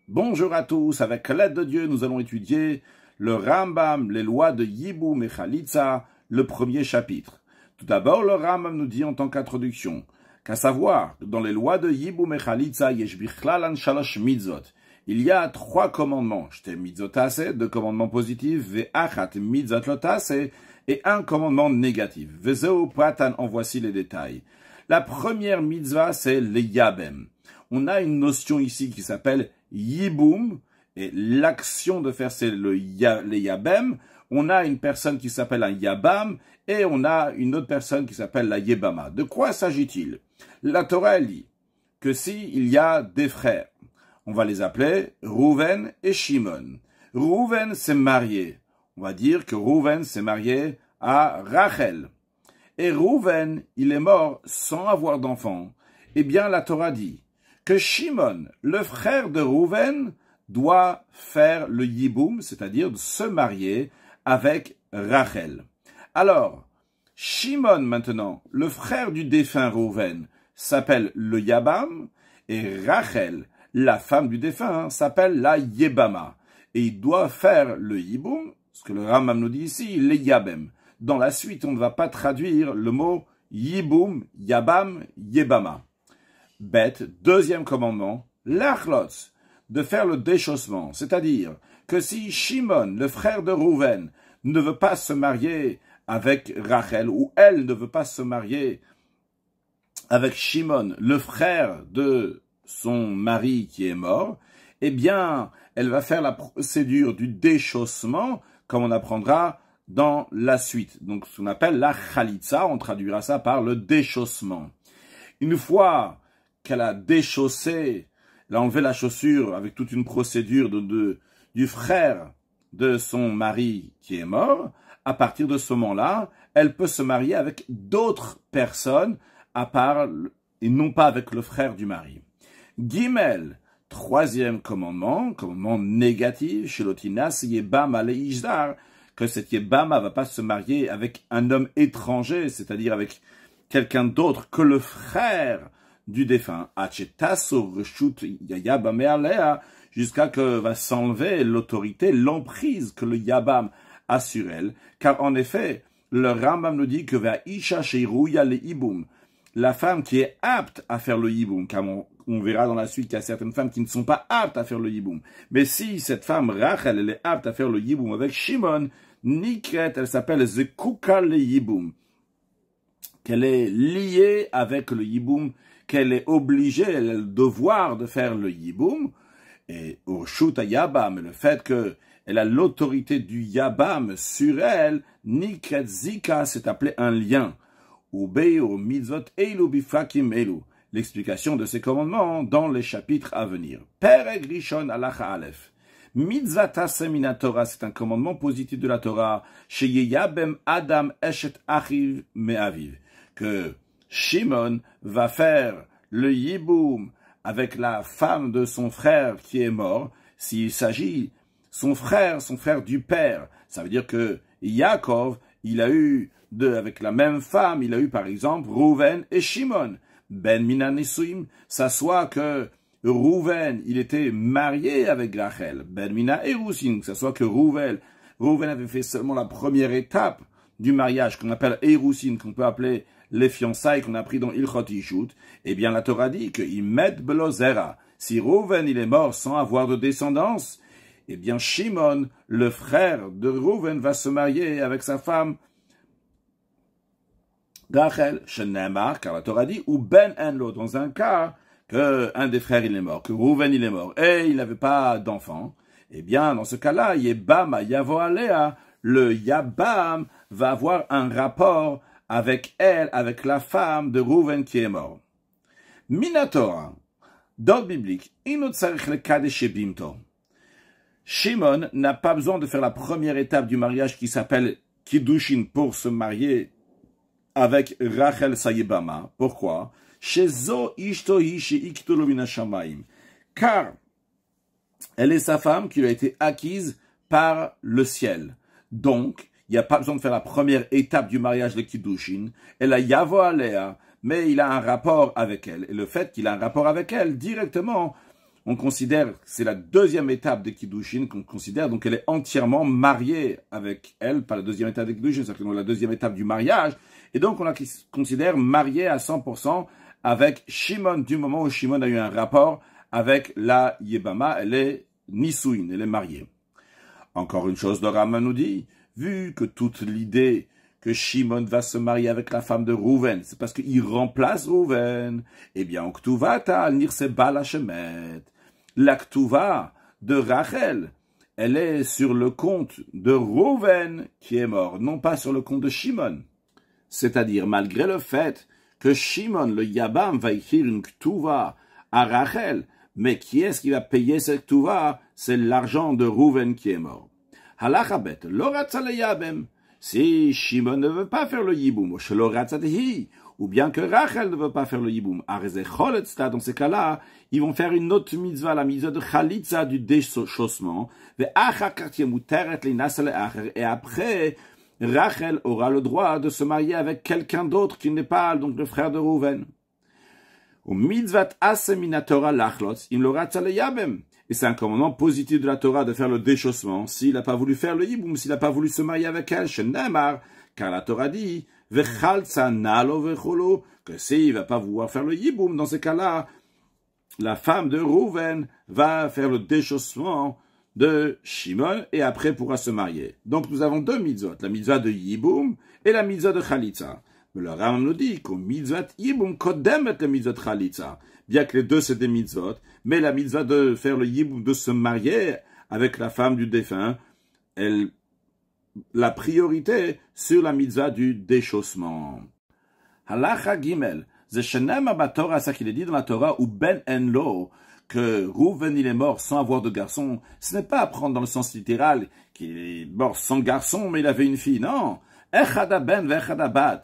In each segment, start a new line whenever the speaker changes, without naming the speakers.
Bonjour à tous, avec l'aide de Dieu, nous allons étudier le Rambam, les lois de Yiboum et Khalitsa, le premier chapitre. Tout d'abord, le Rambam nous dit en tant qu'introduction, qu'à savoir, dans les lois de Yiboum et Khalitsa, yesh bichlalan shalosh mitzvot. Il y a 3 commandements, shte mitzvot taseh, 2 commandements positifs, ve'achat mitzvot lo taseh, et 1 commandement négatif. Vezeu pratan, en voici les détails. La première mitzvah, c'est le yabem. On a une notion ici qui s'appelle Yiboum, et l'action de faire c'est le yabem. On a une personne qui s'appelle un yabam, et on a une autre personne qui s'appelle la yebama. De quoi s'agit-il? La Torah elle dit que s'il y a des frères, on va les appeler Rouven et Shimon. Rouven s'est marié. On va dire que Rouven s'est marié à Rachel. Et Rouven, il est mort sans avoir d'enfant. Eh bien, la Torah dit que Shimon, le frère de Rouven, doit faire le yiboum, c'est-à-dire se marier avec Rachel. Alors, Shimon maintenant, le frère du défunt Rouven, s'appelle le Yabam, et Rachel, la femme du défunt, s'appelle la Yebama. Et il doit faire le yiboum, ce que le Rambam nous dit ici, le Yabem. Dans la suite, on ne va pas traduire le mot yiboum, Yabam, Yebama. Bête, deuxième commandement, l'achlotz, de faire le déchaussement. C'est-à-dire que si Shimon, le frère de Rouven, ne veut pas se marier avec Rachel, ou elle ne veut pas se marier avec Shimon, le frère de son mari qui est mort, eh bien, elle va faire la procédure du déchaussement, comme on apprendra dans la suite. Donc, ce qu'on appelle la khalitsa, on traduira ça par le déchaussement. Une fois qu'elle a déchaussé, elle a enlevé la chaussure avec toute une procédure du frère de son mari qui est mort, à partir de ce moment-là, elle peut se marier avec d'autres personnes à part, et non pas avec le frère du mari. Gimel, troisième commandement négatif, chez l'otinas yebama leishdar, que cette yebama va pas se marier avec un homme étranger, c'est-à-dire avec quelqu'un d'autre que le frère du défunt, jusqu'à que va s'enlever l'autorité, l'emprise que le Yabam a sur elle. Car en effet, le Rambam nous dit que la femme qui est apte à faire le Yiboum, car on verra dans la suite qu'il y a certaines femmes qui ne sont pas aptes à faire le Yiboum. Mais si cette femme, Rachel, elle est apte à faire le Yiboum avec Shimon, Nikret, elle s'appelle Zekuka le Yiboum, qu'elle est liée avec le Yiboum, qu'elle est obligée, elle a le devoir de faire le Yiboum, et au Shuta Yabam, le fait qu'elle a l'autorité du Yabam sur elle, Nikret Zika, c'est appelé un lien. Ubeiru mitzvot eilu bifakim eilu. L'explication de ces commandements dans les chapitres à venir. Perek Rishon Halacha Aleph. Mitzvah taseh mina Torah, c'est un commandement positif de la Torah. Sheyeyabem Adam eshet achiv me'aviv. Que Shimon va faire le yiboum avec la femme de son frère qui est mort, s'il s'agit son frère du père. Ça veut dire que Yaakov, il a eu avec la même femme, il a eu par exemple Rouven et Shimon. Ben Mina Nisuim, ça soit que Rouven, il était marié avec Rachel. Ben Mina Erusin, ça soit que Rouven avait fait seulement la première étape du mariage qu'on appelle Erusin, qu'on peut appeler les fiançailles qu'on a pris dans Ilchot Ishut. Eh bien, la Torah dit que Imet Belo Zera. Si Rouven, il est mort sans avoir de descendance, eh bien, Shimon, le frère de Rouven, va se marier avec sa femme Rachel, Shenemar, car la Torah dit, ou Ben Enlo, dans un cas que un des frères il est mort, que Rouven il est mort, et il n'avait pas d'enfant, eh bien, dans ce cas-là, Yebama Yavo Alea, le Yabam va avoir un rapport avec elle, avec la femme de Rouven qui est mort. Minatora, dans le biblique, Inotsarich le Kadesh Bimto. Shimon n'a pas besoin de faire la première étape du mariage qui s'appelle Kiddushin pour se marier avec Rachel Sayebama. Pourquoi? Car elle est sa femme qui lui a été acquise par le ciel. Donc, il n'y a pas besoin de faire la première étape du mariage de Kiddushin. Elle a Yavo Alea, mais il a un rapport avec elle. Et le fait qu'il a un rapport avec elle, directement, on considère, c'est la deuxième étape des Kiddushin qu'on considère, donc elle est entièrement mariée avec elle, pas la deuxième étape des Kiddushin, c'est-à-dire la deuxième étape du mariage, et donc on la considère mariée à 100% avec Shimon, du moment où Shimon a eu un rapport avec la Yebama, elle est Nisuin, elle est mariée. Encore une chose, le Rama nous dit, vu que toute l'idée que Shimon va se marier avec la femme de Rouven, c'est parce qu'il remplace Rouven, eh bien, en Ktuva, t'as Nirse Bal Hashemet. La Ktuva de Rachel, elle est sur le compte de Rouven qui est mort, non pas sur le compte de Shimon. C'est-à-dire, malgré le fait que Shimon, le Yabam, va écrire une Ktuva à Rachel, mais qui est-ce qui va payer cette Ktuva? C'est l'argent de Rouven qui est mort. Halachabet, l'oratza le Yabem. Si Shimon ne veut pas faire le Yiboum, ou bien que Rachel ne veut pas faire le Yiboum, dans ces cas-là, ils vont faire une autre mitzvah, la mitzvah de Chalitza, du déchaussement, et après, Rachel aura le droit de se marier avec quelqu'un d'autre qui n'est pas donc le frère de Rouven. Et c'est un commandement positif de la Torah de faire le déchaussement s'il n'a pas voulu faire le yiboum, s'il n'a pas voulu se marier avec elle, car la Torah dit que s'il ne va pas vouloir faire le yiboum, dans ces cas-là, la femme de Rouven va faire le déchaussement de Shimon et après pourra se marier. Donc nous avons deux mitzvot, la mitzvah de yiboum et la mitzvah de chalitza. Mais le Rambam nous dit qu'au mitzvot yiboum kodemet le mitzvot chalitza. Bien que les deux c'est des mitzvot, mais la mitzvah de faire le yiboum, de se marier avec la femme du défunt, la priorité sur la mitzvah du déchaussement. Halacha Gimel, c'est Shenem Abatora, ça qu'il est dit dans la Torah, ou Ben Enlo, que Rouven il est mort sans avoir de garçon. Ce n'est pas à prendre dans le sens littéral qu'il est mort sans garçon, mais il avait une fille. Non. Echada ben vechada bat.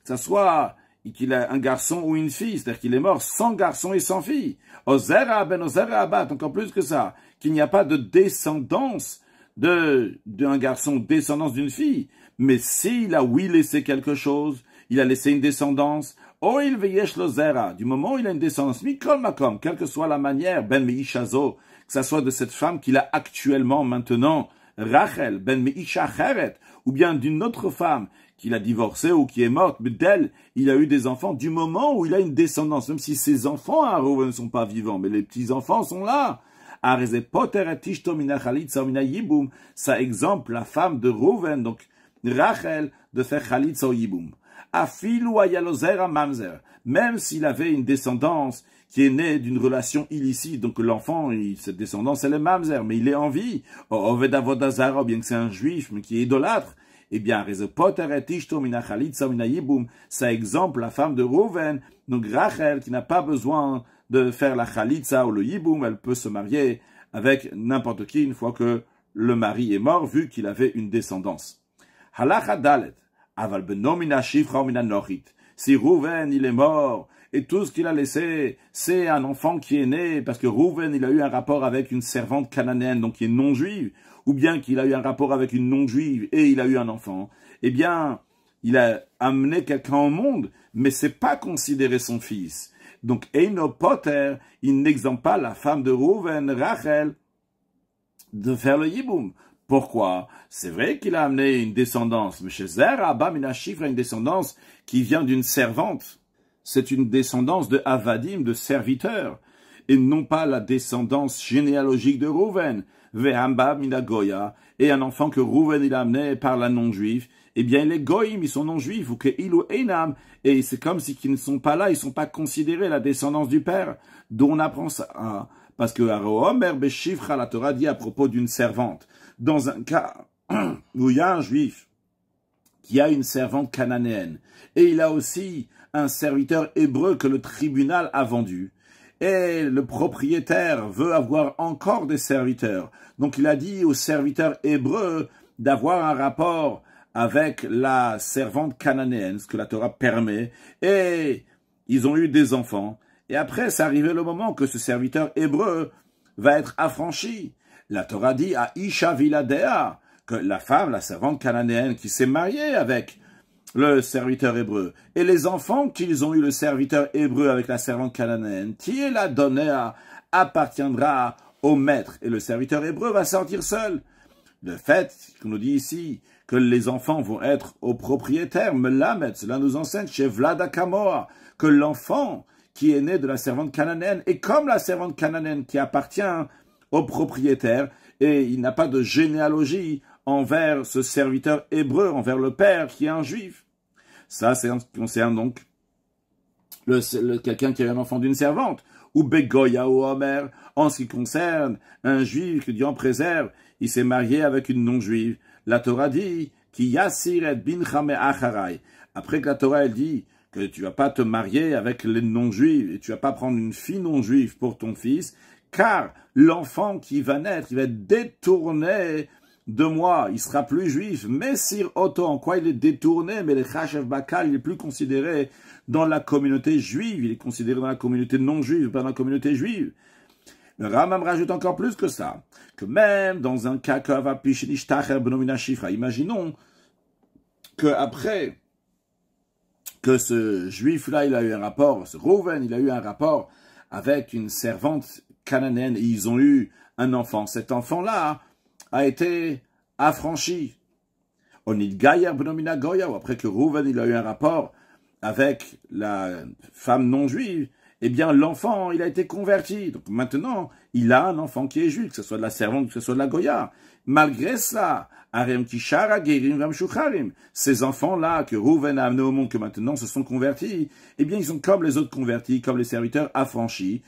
Que ce soit qu'il a un garçon ou une fille, c'est-à-dire qu'il est mort sans garçon et sans fille. Ozera ben ozera bat, encore plus que ça, qu'il n'y a pas de descendance d'un garçon, descendance d'une fille. Mais s'il a laissé quelque chose, il a laissé une descendance, il veyesh lo zera, du moment où il a une descendance, mikol makom, quelle que soit la manière, ben meishazo, que ça soit de cette femme qu'il a actuellement maintenant, Rachel, ben meisha cheret, ou bien d'une autre femme qu'il a divorcée ou qui est morte, mais d'elle, il a eu des enfants du moment où il a une descendance, même si ses enfants à Rouven ne sont pas vivants, mais les petits-enfants sont là. Ça exemple la femme de Rouven, donc Rachel, de faire chalitza au yiboum. Même s'il avait une descendance qui est née d'une relation illicite, donc l'enfant, cette descendance, elle est mamzer, mais il est en vie. Bien que c'est un juif, mais qui est idolâtre, eh bien, ça exemple la femme de Rouven, donc Rachel, qui n'a pas besoin de faire la chalitza ou le yiboum, elle peut se marier avec n'importe qui une fois que le mari est mort, vu qu'il avait une descendance. Halacha dalet. Si Rouven, il est mort, et tout ce qu'il a laissé, c'est un enfant qui est né, parce que Rouven, il a eu un rapport avec une servante cananéenne, donc qui est non-juive, ou bien qu'il a eu un rapport avec une non-juive, et il a eu un enfant, eh bien, il a amené quelqu'un au monde, mais c'est pas considéré son fils. Donc, Eino Potter, il n'exemple pas la femme de Rouven, Rachel, de faire le yiboum. Pourquoi? C'est vrai qu'il a amené une descendance, mais chez Zera, Abba Minashifra, une descendance qui vient d'une servante. C'est une descendance de Avadim, de serviteurs, et non pas la descendance généalogique de Rouven. Vehamba Minagoya, et un enfant que Rouven il a amené par la non-juive, eh bien les goyim, ils sont non-juifs, ou que ilu einam, et c'est comme si qu'ils ne sont pas là, ils ne sont pas considérés la descendance du père, d'où on apprend ça. Parce que Arohomer Beshifra, la Torah dit à propos d'une servante, dans un cas où il y a un juif qui a une servante cananéenne, et il a aussi un serviteur hébreu que le tribunal a vendu, et le propriétaire veut avoir encore des serviteurs. Donc il a dit au serviteur hébreu d'avoir un rapport avec la servante cananéenne, ce que la Torah permet, et ils ont eu des enfants. Et après, c'est arrivé le moment que ce serviteur hébreu va être affranchi. La Torah dit à Isha Viladea, que la femme, la servante cananéenne qui s'est mariée avec le serviteur hébreu. Et les enfants qu'ils ont eu le serviteur hébreu avec la servante cananéenne, qui est la donnée appartiendra au maître. Et le serviteur hébreu va sortir seul. Le fait qu'on nous dit ici que les enfants vont être aux propriétaires, Melamed, cela nous enseigne chez Vlada Kamoa, que l'enfant qui est né de la servante cananéenne est comme la servante cananéenne qui appartient au propriétaire et il n'a pas de généalogie envers ce serviteur hébreu, envers le père qui est un juif. Ça, c'est en ce qui concerne donc quelqu'un qui est un enfant d'une servante. Ou Begoya ou Omer, en ce qui concerne un juif que Dieu en préserve, il s'est marié avec une non-juive. La Torah dit, Ki Yasiret binchame acharai. Après que la Torah elle dit que tu vas pas te marier avec les non-juifs et tu vas pas prendre une fille non-juive pour ton fils, car l'enfant qui va naître, il va être détourné de moi, il sera plus juif. Mais Sir Otto, en quoi il est détourné, mais le Chashev Bakal, il est plus considéré dans la communauté juive, il est considéré dans la communauté non-juive, pas dans la communauté juive. Le Rambam rajoute encore plus que ça, que même dans un cas imaginons que après que ce juif-là, il a eu un rapport, ce Reuven, il a eu un rapport avec une servante cananéenne et ils ont eu un enfant. Cet enfant-là a été affranchi. Onid Gayer Benomina Goya, ou après que Reuven, il a eu un rapport avec la femme non juive, eh bien, l'enfant, il a été converti. Donc maintenant, il a un enfant qui est juif, que ce soit de la servante, que ce soit de la Goya. Malgré cela, Arem Kishara, Gerim, Ramshucharim, ces enfants-là, que Reuven a amenés au monde, que maintenant se sont convertis, eh bien, ils sont comme les autres convertis, comme les serviteurs affranchis,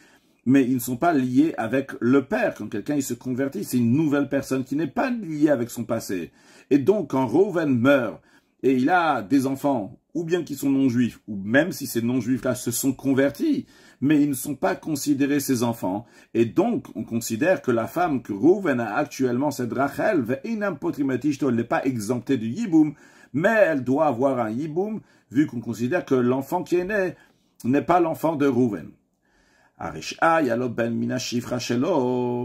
mais ils ne sont pas liés avec le père. Quand quelqu'un il se convertit, c'est une nouvelle personne qui n'est pas liée avec son passé. Et donc, quand Reuven meurt, et il a des enfants, ou bien qui sont non-juifs, ou même si ces non-juifs-là se sont convertis, mais ils ne sont pas considérés ses enfants. Et donc, on considère que la femme que Reuven a actuellement, cette Rachel, elle n'est pas exemptée du yiboum, mais elle doit avoir un yiboum, vu qu'on considère que l'enfant qui est né n'est pas l'enfant de Reuven.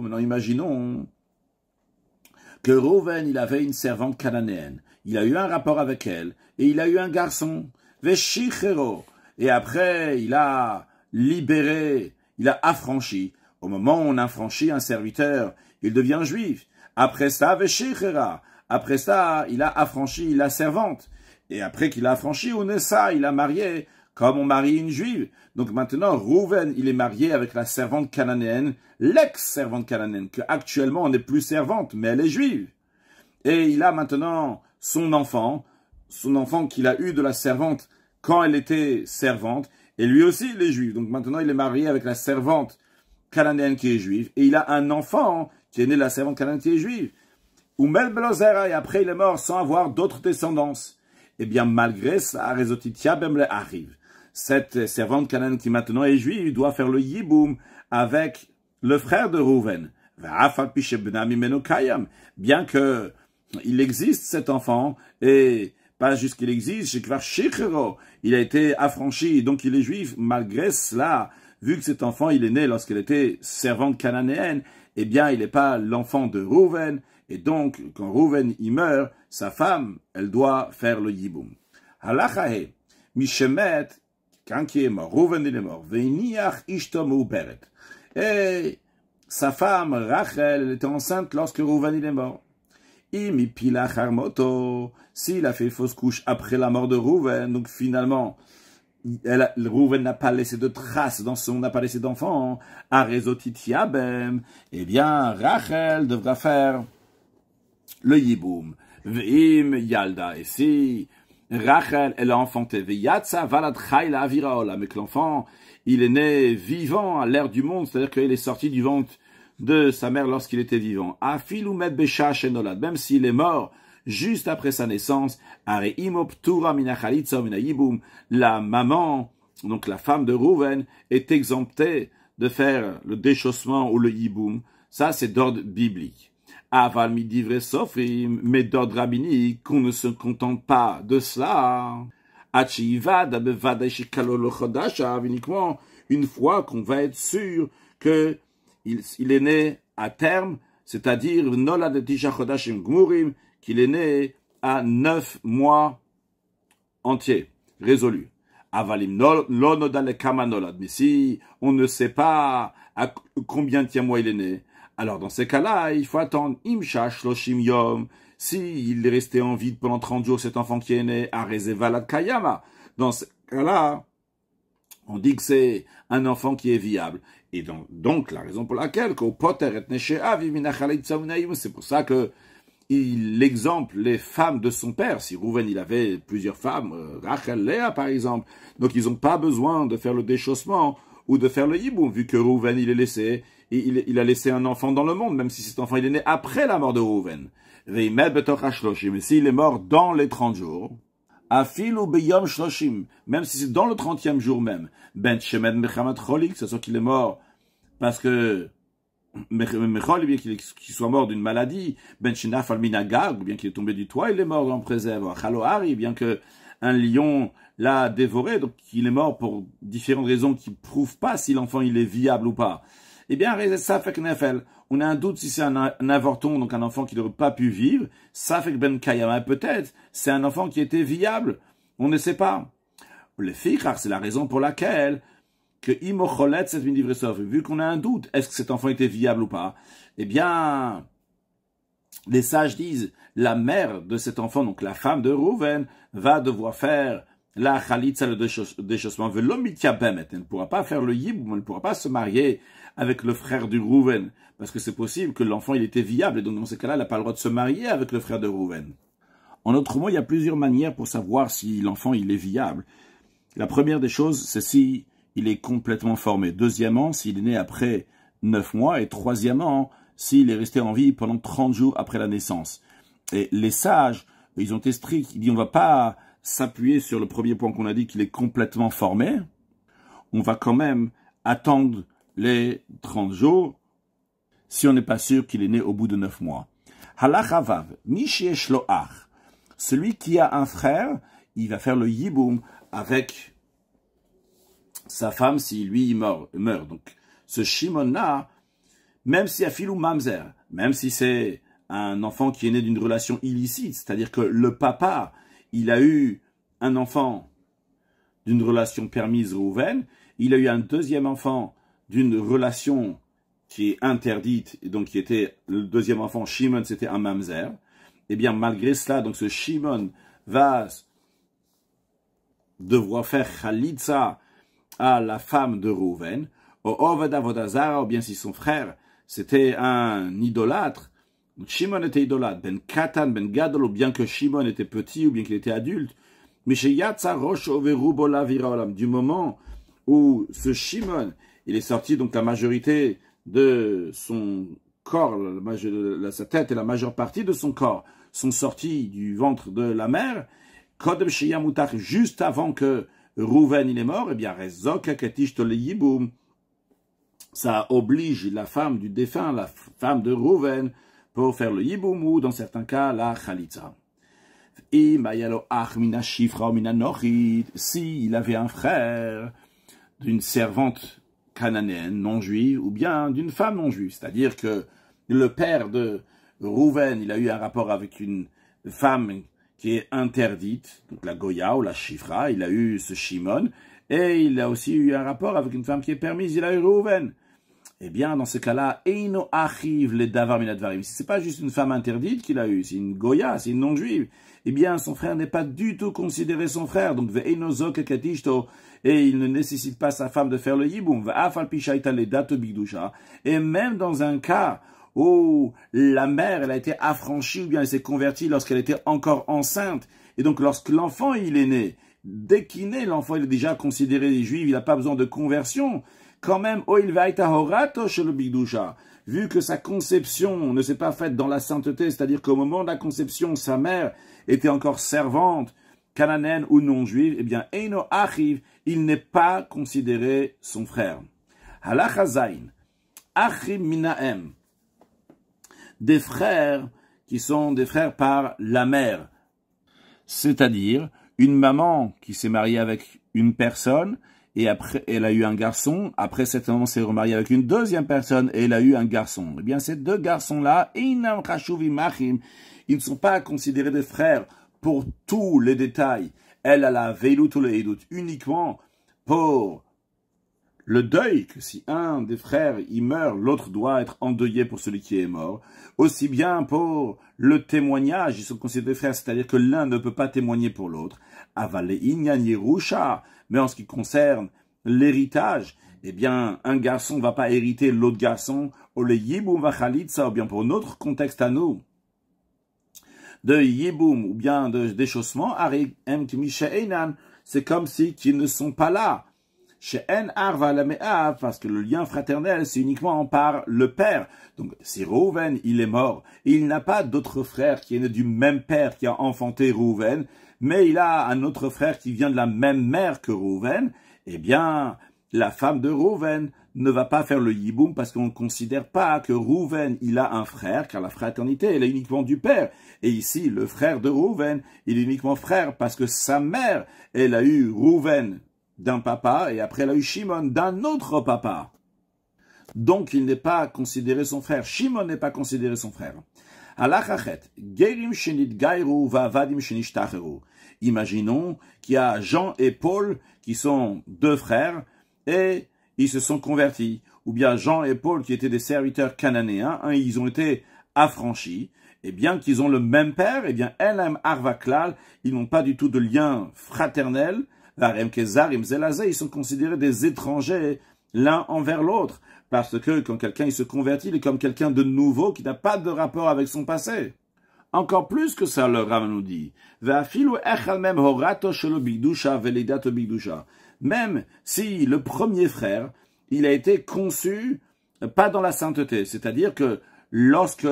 Maintenant, imaginons que Reuven, il avait une servante cananéenne. Il a eu un rapport avec elle, et il a eu un garçon, Veshichero. Et après, il a libéré, il a affranchi. Au moment où on affranchit un serviteur, il devient juif. Après ça, Veshichera. Après ça, il a affranchi la servante. Et après qu'il a affranchi, Onessa, il a marié, comme on marie une juive. Donc maintenant, Reuven, il est marié avec la servante cananéenne, l'ex-servante cananéenne, que actuellement on n'est plus servante, mais elle est juive. Et il a maintenant son enfant qu'il a eu de la servante quand elle était servante, et lui aussi il est juif. Donc maintenant il est marié avec la servante cananéenne qui est juive, et il a un enfant qui est né de la servante cananéenne qui est juive. Ou Mel Belozera, et après il est mort sans avoir d'autres descendances. Eh bien malgré ça, Rezotitia Bemle arrive. Cette servante cananéenne qui maintenant est juive doit faire le yiboum avec le frère de Reuven. Bien que il existe cet enfant, et pas juste qu'il existe, il a été affranchi, donc il est juif. Malgré cela, vu que cet enfant, il est né lorsqu'elle était servante cananéenne, eh bien, il n'est pas l'enfant de Reuven, et donc, quand Reuven, il meurt, sa femme, elle doit faire le yiboum. Halachahe, Mishemet, quand il est mort, Reuven, il est mort, Veiniach ishtom uberet. Et sa femme, Rachel, elle était enceinte lorsque Reuven, il est mort. S'il a fait fausse couche après la mort de Reuven, donc finalement, Reuven n'a pas laissé de traces n'a pas laissé d'enfant, eh bien, Rachel devra faire le yiboum. V'im yalda, et si Rachel, elle a enfanté, v'yatsa valad chayla aviraola, mais que l'enfant, il est né vivant à l'ère du monde, c'est-à-dire qu'il est sorti du ventre de sa mère lorsqu'il était vivant. Même s'il est mort juste après sa naissance, la maman, donc la femme de Reuven, est exemptée de faire le déchaussement ou le yiboum. Ça, c'est d'ordre biblique. Aval midivre sofrim, mais d'ordre rabbinique, qu'on ne se contente pas de cela. Uniquement une fois qu'on va être sûr que il est né à terme, c'est-à-dire qu'il est né à 9 mois entier, résolu. Avalim lo nodale kamanolad. Mais si on ne sait pas à combien de mois il est né, alors dans ces cas-là, il faut attendre imsha shloshim yom. Si il est resté en vie pendant 30 jours, cet enfant qui est né, areze valad kayama. Dans ce cas-là, on dit que c'est un enfant qui est viable. Et donc la raison pour laquelle, c'est pour ça que l'exemple, les femmes de son père, si Rouven il avait plusieurs femmes, Rachel, Léa par exemple, donc ils n'ont pas besoin de faire le déchaussement ou de faire le hiboum, vu que Rouven il est laissé, il a laissé un enfant dans le monde, même si cet enfant il est né après la mort de Rouven. Mais s'il est mort dans les 30 jours, Afilu beyom shloshim, même si c'est dans le 30e jour même, ben shemed mechamat cholik, que ce soit qu'il est mort parce que mechol, bien qu'il soit mort d'une maladie, ben shenaf al minagag, bien qu'il est tombé du toit, il est mort en préserve, chalohari, bien que un lion l'a dévoré, donc il est mort pour différentes raisons qui prouvent pas si l'enfant il est viable ou pas. Eh bien, ça fait que nefel, on a un doute si c'est un avorton, donc un enfant qui n'aurait pas pu vivre. Ça fait que ben kayama, peut-être, c'est un enfant qui était viable. On ne sait pas. Le fichar, c'est la raison pour laquelle que imocholet cette minivresov, vu qu'on a un doute, est-ce que cet enfant était viable ou pas? Eh bien, les sages disent, la mère de cet enfant, donc la femme de Rouven, va devoir faire la chalitza, le déchaussement, elle ne pourra pas faire le yibum, elle ne pourra pas se marier avec le frère du Rouven, parce que c'est possible que l'enfant il était viable, et donc dans ces cas-là, elle n'a pas le droit de se marier avec le frère de Rouven. En autre mot, il y a plusieurs manières pour savoir si l'enfant il est viable. La première des choses, c'est si il est complètement formé. Deuxièmement, s'il est né après 9 mois, et troisièmement, s'il est resté en vie pendant 30 jours après la naissance. Et les sages, ils ont été stricts, ils disent on ne va pas s'appuyer sur le premier point qu'on a dit qu'il est complètement formé, on va quand même attendre les 30 jours si on n'est pas sûr qu'il est né au bout de 9 mois. Halachavav, mishiesh loach. Celui qui a un frère, il va faire le yiboum avec sa femme si lui il meurt. Donc ce Shimon-là, même si Afilou Mamzer, même si c'est un enfant qui est né d'une relation illicite, c'est-à-dire que le papa, il a eu un enfant d'une relation permise Rouven, il a eu un deuxième enfant d'une relation qui est interdite, et donc qui était le deuxième enfant, Shimon, c'était un mamzer. Eh bien, malgré cela, donc ce Shimon va devoir faire chalitza à la femme de Rouven, au Oved Avodazara, ou bien si son frère, c'était un idolâtre. Shimon était idolâtre, ben Katan, ben Gadol, ou bien que Shimon était petit, ou bien qu'il était adulte. Mais chez Yatsa Rosh Overubola Viraolam, du moment où ce Shimon, il est sorti, donc la majorité de son corps, sa tête et la majeure partie de son corps sont sortis du ventre de la mère, Kodem Sheyamutach, juste avant que Rouven il est mort, eh bien, Rezok Akatish Toleyiboum, ça oblige la femme du défunt, la femme de Rouven, pour faire le yiboum ou, dans certains cas, la chalitza. S'il avait un frère d'une servante cananéenne non juive ou bien d'une femme non juive, c'est-à-dire que le père de Rouven, il a eu un rapport avec une femme qui est interdite, donc la Goya ou la Shifra, il a eu ce Shimon, et il a aussi eu un rapport avec une femme qui est permise, il a eu Rouven. Eh bien, dans ce cas-là, Eino arrive les davar minadvarim. Si c'est pas juste une femme interdite qu'il a eu, c'est une Goya, c'est une non-juive, eh bien, son frère n'est pas du tout considéré son frère. Donc, ve'eino zok katishto, et il ne nécessite pas sa femme de faire le yiboum. Ve'afal pishaita le dato bigdusha. Et même dans un cas où la mère, elle a été affranchie ou bien elle s'est convertie lorsqu'elle était encore enceinte. Et donc, lorsque l'enfant, il est né, dès qu'il naît, l'enfant, il est déjà considéré juif, il n'a pas besoin de conversion. Quand même, vu que sa conception ne s'est pas faite dans la sainteté, c'est-à-dire qu'au moment de la conception, sa mère était encore servante, cananéenne ou non juive, eh bien, Eino Achiv, il n'est pas considéré son frère. Halachazain, Achim Minaem, des frères qui sont des frères par la mère, c'est-à-dire une maman qui s'est mariée avec une personne, et après, elle a eu un garçon. Après, cette maman s'est remariée avec une deuxième personne et elle a eu un garçon. Eh bien, ces deux garçons-là, ils ne sont pas considérés des frères pour tous les détails. elle a la veilut ou le edut, uniquement pour le deuil, que si un des frères il meurt, l'autre doit être endeuillé pour celui qui est mort. Aussi bien pour le témoignage, ils sont considérés frères, c'est-à-dire que l'un ne peut pas témoigner pour l'autre. Avale inyan yerusha, mais en ce qui concerne l'héritage, eh bien, un garçon ne va pas hériter l'autre garçon, ou le yibum vachalitza, ou bien pour notre contexte à nous, de yibum, ou bien de déchaussement, c'est comme si qu'ils ne sont pas là. Chez En Arva la parce que le lien fraternel, c'est uniquement par le père. Donc, si Rouven, il est mort, il n'a pas d'autre frère qui est né du même père qui a enfanté Rouven, mais il a un autre frère qui vient de la même mère que Rouven, eh bien, la femme de Rouven ne va pas faire le yiboum parce qu'on ne considère pas que Rouven, il a un frère, car la fraternité, elle est uniquement du père. Et ici, le frère de Rouven, il est uniquement frère parce que sa mère, elle a eu Rouven d'un papa, et après elle a eu Shimon d'un autre papa. Donc il n'est pas considéré son frère. Shimon n'est pas considéré son frère. Imaginons qu'il y a Jean et Paul qui sont deux frères et ils se sont convertis. Ou bien Jean et Paul qui étaient des serviteurs cananéens, ils ont été affranchis. Et bien qu'ils ont le même père, et bien Elam Arvaklal, ils n'ont pas du tout de lien fraternel. Ils sont considérés des étrangers l'un envers l'autre. Parce que quand quelqu'un il se convertit, il est comme quelqu'un de nouveau qui n'a pas de rapport avec son passé. Encore plus que ça, le Rav nous dit. Même si le premier frère, il a été conçu pas dans la sainteté. C'est-à-dire que lorsque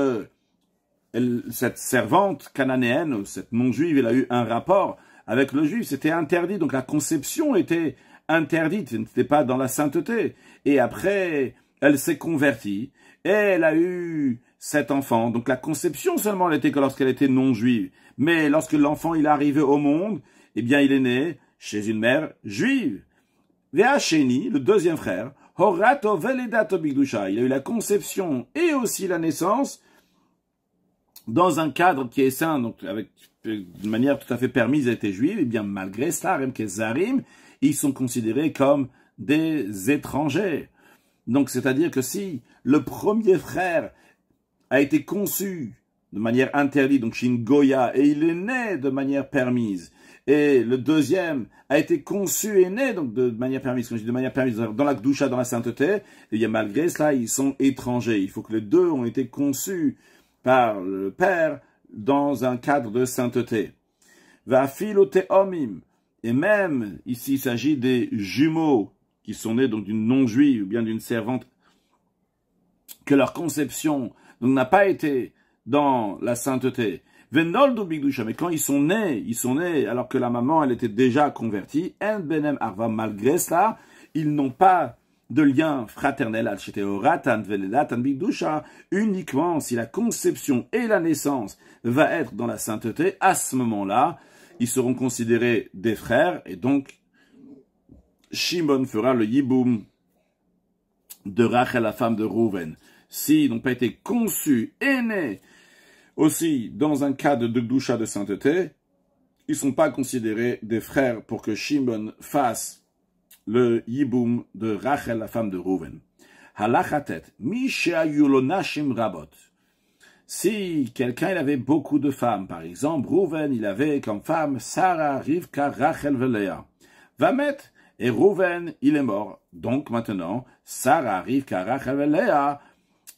cette servante cananéenne, cette non-juive, elle a eu un rapport avec le juif, c'était interdit, donc la conception était interdite, ce n'était pas dans la sainteté. Et après, elle s'est convertie, et elle a eu cet enfant. Donc la conception seulement, elle était que lorsqu'elle était non-juive. Mais lorsque l'enfant, il est arrivé au monde, eh bien, il est né chez une mère juive. Ve'asheni, le deuxième frère, Horato veledato bigdusha, il a eu la conception et aussi la naissance dans un cadre qui est saint, donc avec d'une manière tout à fait permise, elle était juive, et bien malgré cela, Zarim, ils sont considérés comme des étrangers. Donc c'est-à-dire que si le premier frère a été conçu de manière interdite, donc chez une Goya, et il est né de manière permise, et le deuxième a été conçu et né donc de manière permise, quand je dis de manière permise, dans la Gdusha, dans la sainteté, et bien malgré cela, ils sont étrangers. Il faut que les deux ont été conçus par le père dans un cadre de sainteté. Va philotéomim. Et même, ici, il s'agit des jumeaux qui sont nés donc d'une non-juive ou bien d'une servante, que leur conception n'a pas été dans la sainteté. Venoldo bigdusha. Mais quand ils sont nés alors que la maman, elle était déjà convertie. En benem arva, malgré cela, ils n'ont pas de lien fraternel, uniquement si la conception et la naissance va être dans la sainteté, à ce moment-là, ils seront considérés des frères, et donc Shimon fera le yiboum de Rachel, la femme de Rouven. S'ils n'ont pas été conçus et nés aussi dans un cadre de Gdusha de sainteté, ils ne sont pas considérés des frères pour que Shimon fasse le yiboum de Rachel, la femme de Rouven. Halachatet, mi she'ayulonashim rabot. Si quelqu'un il avait beaucoup de femmes, par exemple, Rouven, il avait comme femme Sarah, Rivka, Rachel, Velea. Va mettre, et Rouven, il est mort. Donc maintenant, Sarah, Rivka, Rachel, Velea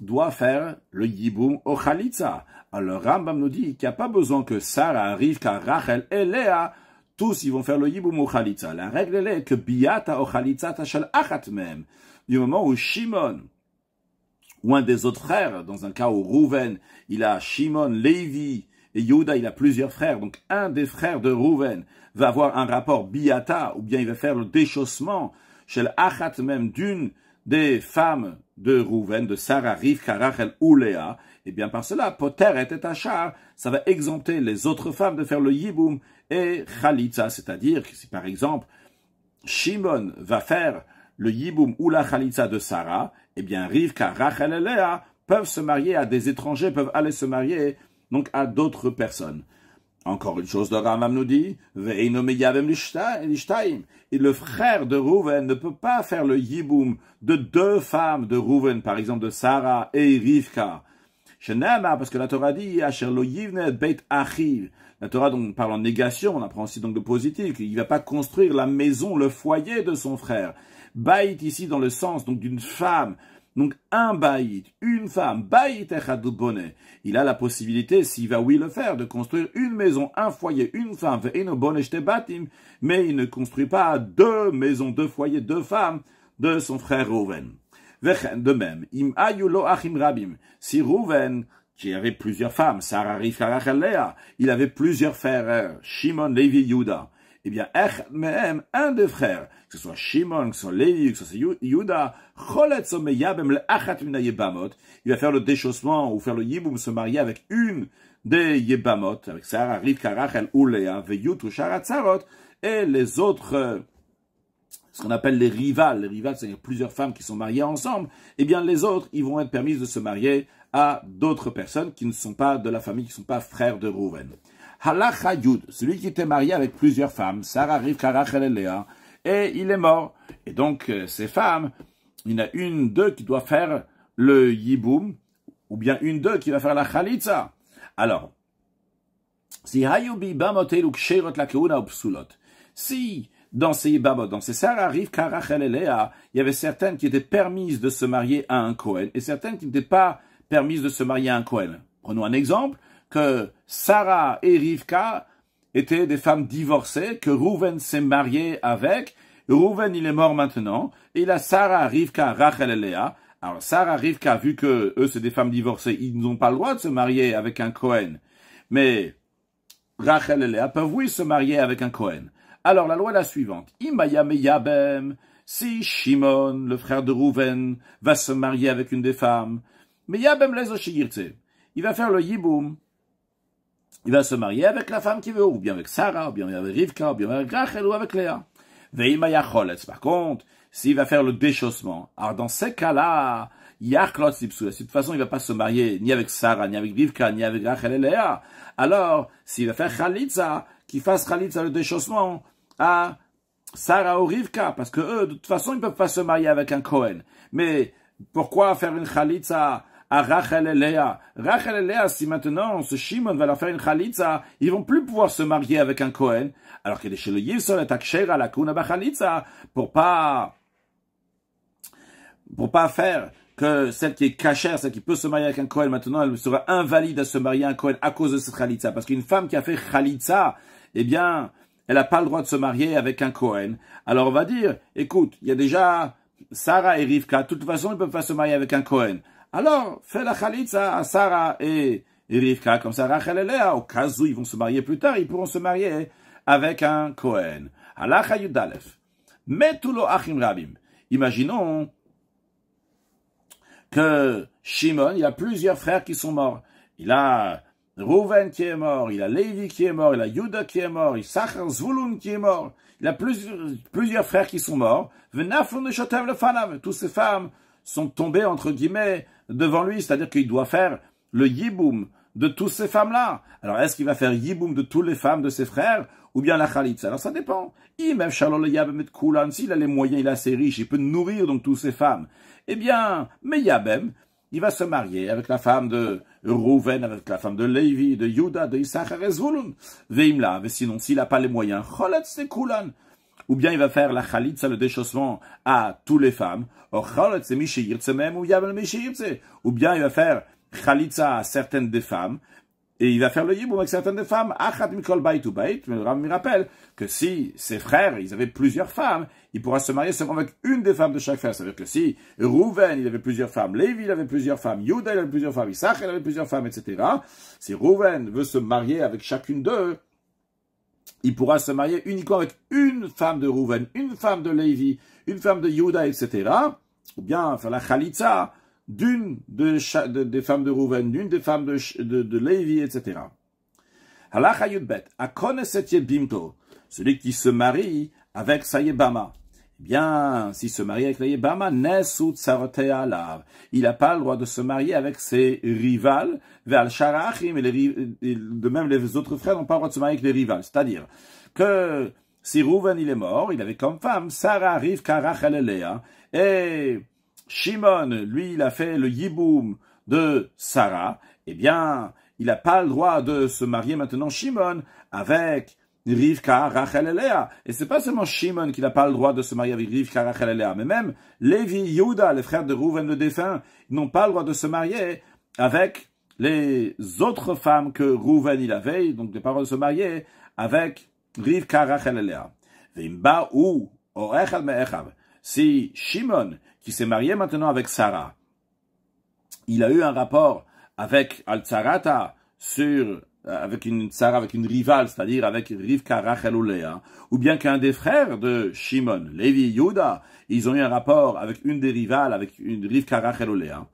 doit faire le yiboum au Khalitza. Alors Rambam nous dit qu'il n'y a pas besoin que Sarah, Rivka, Rachel et Léa tous, ils vont faire le yiboum au Khalitza. La règle, elle est que biyata au Khalitza tachal achat même. Du moment où Shimon, ou un des autres frères, dans un cas où Rouven, il a Shimon, Lévi, et Yehuda, il a plusieurs frères. Donc, un des frères de Rouven va avoir un rapport biyata, ou bien il va faire le déchaussement, chez l'achat même d'une des femmes de Rouven, de Sarah, Rivka, Rachel ou Léa. Et bien par cela, Poter et Tetachar, ça va exempter les autres femmes de faire le yiboum et Khalitza, c'est-à-dire que si par exemple Shimon va faire le yiboum ou la Khalitza de Sarah, eh bien Rivka, Rachel et Léa peuvent se marier à des étrangers, peuvent aller se marier donc à d'autres personnes. Encore une chose, le Rambam nous dit, Ve'eino meyabem l'ishtaim. Et le frère de Rouven ne peut pas faire le yiboum de deux femmes de Rouven, par exemple de Sarah et Rivka. Parce que la Torah dit, Asher lo yivne beit achiv. La Torah donc parle en négation, on apprend aussi donc le positif, il ne va pas construire la maison, le foyer de son frère. Baït ici dans le sens donc d'une femme. Donc, un baït, une femme, baït echad bonnet. Il a la possibilité, s'il va oui le faire, de construire une maison, un foyer, une femme, mais il ne construit pas deux maisons, deux foyers, deux femmes de son frère Rouven. De même, im ayulo achim rabim. Si Rouven, qui avait plusieurs femmes, Sarah, Rivka, Rachel, Léa, il avait plusieurs frères, Shimon, Lévi, Yuda. Eh bien, même un des frères, que ce soit Shimon, que ce soit Lévi, que ce soit Yuda, il va faire le déchaussement ou faire le yiboum, se marier avec une des Yebamot, avec Sarah, Rivka, Rachel ou Léa, Veyut, Sharatzarot, et les autres, ce qu'on appelle les rivales. Les rivales, c'est plusieurs femmes qui sont mariées ensemble. Eh bien, les autres, ils vont être permis de se marier à d'autres personnes qui ne sont pas de la famille, qui ne sont pas frères de Rouven. Halacha Yud, celui qui était marié avec plusieurs femmes, Sarah, Rivka, Rachel et Léa, et il est mort. Et donc, ces femmes, il y en a une d'eux qui doit faire le yiboum, ou bien une d'eux qui va faire la chalitza. Alors, si dans ces yibamot, dans ces Sarah, Rivka, Rachel et Léa, il y avait certaines qui étaient permises de se marier à un Kohen, et certaines qui n'étaient pas permises de se marier à un Kohen. Prenons un exemple, que Sarah et Rivka étaient des femmes divorcées, que Rouven s'est marié avec. Rouven, il est mort maintenant, et il a Sarah, Rivka, Rachel et Léa. Alors, Sarah, Rivka, vu que eux, c'est des femmes divorcées, ils n'ont pas le droit de se marier avec un Kohen. Mais Rachel et Léa peuvent, oui, se marier avec un Kohen. Alors, la loi est la suivante. Imaya meyabem, si Shimon, le frère de Rouven, va se marier avec une des femmes, meyabem les oshiyirtse. Il va faire le yiboum. Il va se marier avec la femme qu'il veut, ou bien avec Sarah, ou bien avec Rivka, ou bien avec Rachel, ou avec Léa. Veimaya choletz. Par contre, s'il va faire le déchaussement, alors dans ces cas-là, yachlot sipsou. De toute façon, il ne va pas se marier ni avec Sarah, ni avec Rivka, ni avec Rachel et Léa. Alors, s'il va faire chalitza, qu'il fasse chalitza le déchaussement à Sarah ou Rivka, parce que eux, de toute façon, ils ne peuvent pas se marier avec un Kohen. Mais pourquoi faire une chalitza à Rachel et Léa? Rachel et Léa, si maintenant ce Shimon va leur faire une chalitza, ils vont plus pouvoir se marier avec un Kohen, alors que chez le Yisol et Akshera la kuna bachalitza, pour pas faire que celle qui est cachère, celle qui peut se marier avec un Kohen, maintenant elle sera invalide à se marier à un Kohen à cause de cette chalitza. Parce qu'une femme qui a fait chalitza, eh bien, elle n'a pas le droit de se marier avec un Kohen. Alors on va dire, écoute, il y a déjà Sarah et Rivka, de toute façon ils ne peuvent pas se marier avec un Kohen. Alors, fais la chalitza à Sarah et Rivka, comme ça Rachel et Léa, au cas où ils vont se marier plus tard, ils pourront se marier avec un Kohen. Halacha Yudalef. Metulo achim rabim. Imaginons que Shimon, il a plusieurs frères qui sont morts. Il a Rouven qui est mort, il a Lévi qui est mort, il a Yuda qui est mort, Issachar, Zvulun qui est mort. Il a plusieurs frères qui sont morts. Toutes ces femmes sont tombées, entre guillemets, devant lui, c'est-à-dire qu'il doit faire le yiboum de toutes ces femmes-là. Alors, est-ce qu'il va faire yiboum de toutes les femmes de ses frères, ou bien la chalitza? Alors, ça dépend. S'il a les moyens, il est assez riche, il peut nourrir donc toutes ces femmes. Eh bien, mais Yabem, il va se marier avec la femme de Rouven, avec la femme de Lévi, de Yuda, de Issachar et Zvulun. Veimla, mais sinon, s'il n'a pas les moyens, choletz c'est kulan. Ou bien il va faire la chalitza, le déchaussement, à toutes les femmes. Or, choletz c'est mishiyirtse même, ou Yabem mishiyirtse. Ou bien il va faire chalitza à certaines des femmes, et il va faire le yiboum avec certaines des femmes. Achat mikol bait ou bait. Mais le Rav me rappelle que si ses frères, ils avaient plusieurs femmes, il pourra se marier seulement avec une des femmes de chaque frère. C'est-à-dire que si Rouven, il avait plusieurs femmes, Lévi, il avait plusieurs femmes, Yuda, il avait plusieurs femmes, Issachar, il avait plusieurs femmes, etc. Si Rouven veut se marier avec chacune d'eux, il pourra se marier uniquement avec une femme de Rouven, une femme de Lévi, une femme de Yuda, etc. Ou bien faire la chalitza d'une des femmes de Rouven, d'une des femmes de Lévi, etc. Halacha Yudbet, Akone Setie Bimto, celui qui se marie avec sa Yebama. Eh bien, s'il se marie avec la Yebama, Nesut Sarotea Alav. Il n'a pas le droit de se marier avec ses rivales, vers Sharachim, et de même les autres frères n'ont pas le droit de se marier avec les rivales. C'est-à-dire que si Rouven il est mort, il avait comme femme Sarah, Rivka, Rachel et Léa, et Shimon, lui, il a fait le Yiboum de Sarah, eh bien, il n'a pas le droit de se marier maintenant Shimon avec Rivka, Rachel et Léa. Et c'est pas seulement Shimon qui n'a pas le droit de se marier avec Rivka, Rachel et Léa, mais même Lévi, Yehuda, les frères de Rouven le défunt, n'ont pas le droit de se marier avec les autres femmes que Rouven il avait, donc les paroles de se marier avec Rivka, Rachel et Léa. Vimba ou Orechad Me'echav. Si Shimon, qui s'est marié maintenant avec Sarah, il a eu un rapport avec Al-Tzarata avec une Sarah, avec une rivale, c'est-à-dire avec Rivka, Rachel ou Léa, ou bien qu'un des frères de Shimon, Lévi, Yehuda, ils ont eu un rapport avec une des rivales, avec une Rivka, Rachel ou Léa,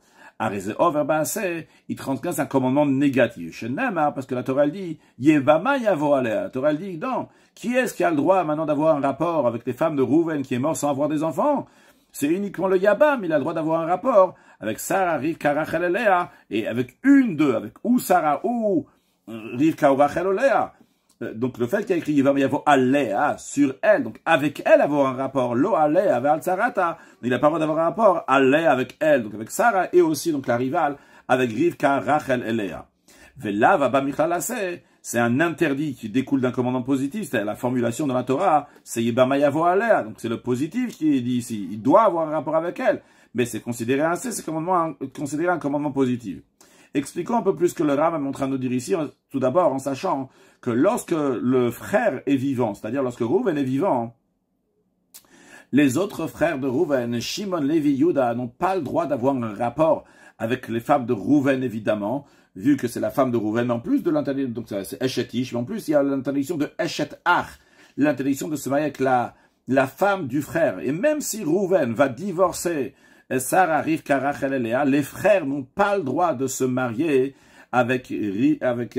il transgresse un commandement négatif. Parce que la Torah dit, Yevama yavo alea. La Torah dit, non, qui est-ce qui a le droit maintenant d'avoir un rapport avec les femmes de Rouven qui est mort sans avoir des enfants? C'est uniquement le Yabam, il a le droit d'avoir un rapport avec Sarah, Rivka, Rachel et Léa, et avec une d'eux, avec ou Sarah ou Rivka ou Rachel ou Léa. Donc le fait qu'il y a écrit Yevama yavo alea sur elle, donc avec elle avoir un rapport, lo alea avec Al-Sarata, il n'a pas le droit d'avoir un rapport, alea avec elle, donc avec Sarah, et aussi donc la rivale, avec Rivka, Rachel et Léa. Vela va c'est un interdit qui découle d'un commandement positif, c'est la formulation de la Torah, c'est Yevama yavo alea, donc c'est le positif qui est dit ici, il doit avoir un rapport avec elle, mais c'est considéré ainsi, c'est considéré un commandement positif. Expliquons un peu plus que le Rambam est en train de nous dire ici, tout d'abord en sachant que lorsque le frère est vivant, c'est-à-dire lorsque Rouven est vivant, les autres frères de Rouven, Shimon, Lévi, Yehuda, n'ont pas le droit d'avoir un rapport avec les femmes de Rouven, évidemment, vu que c'est la femme de Rouven, en plus de l'interdiction, donc c'est Eshet Ish, mais en plus il y a l'interdiction de Eshet Ach, l'interdiction de se marier avec la femme du frère. Et même si Rouven va divorcer Sarah, Rivka, Rachel et Léa, les frères n'ont pas le droit de se marier avec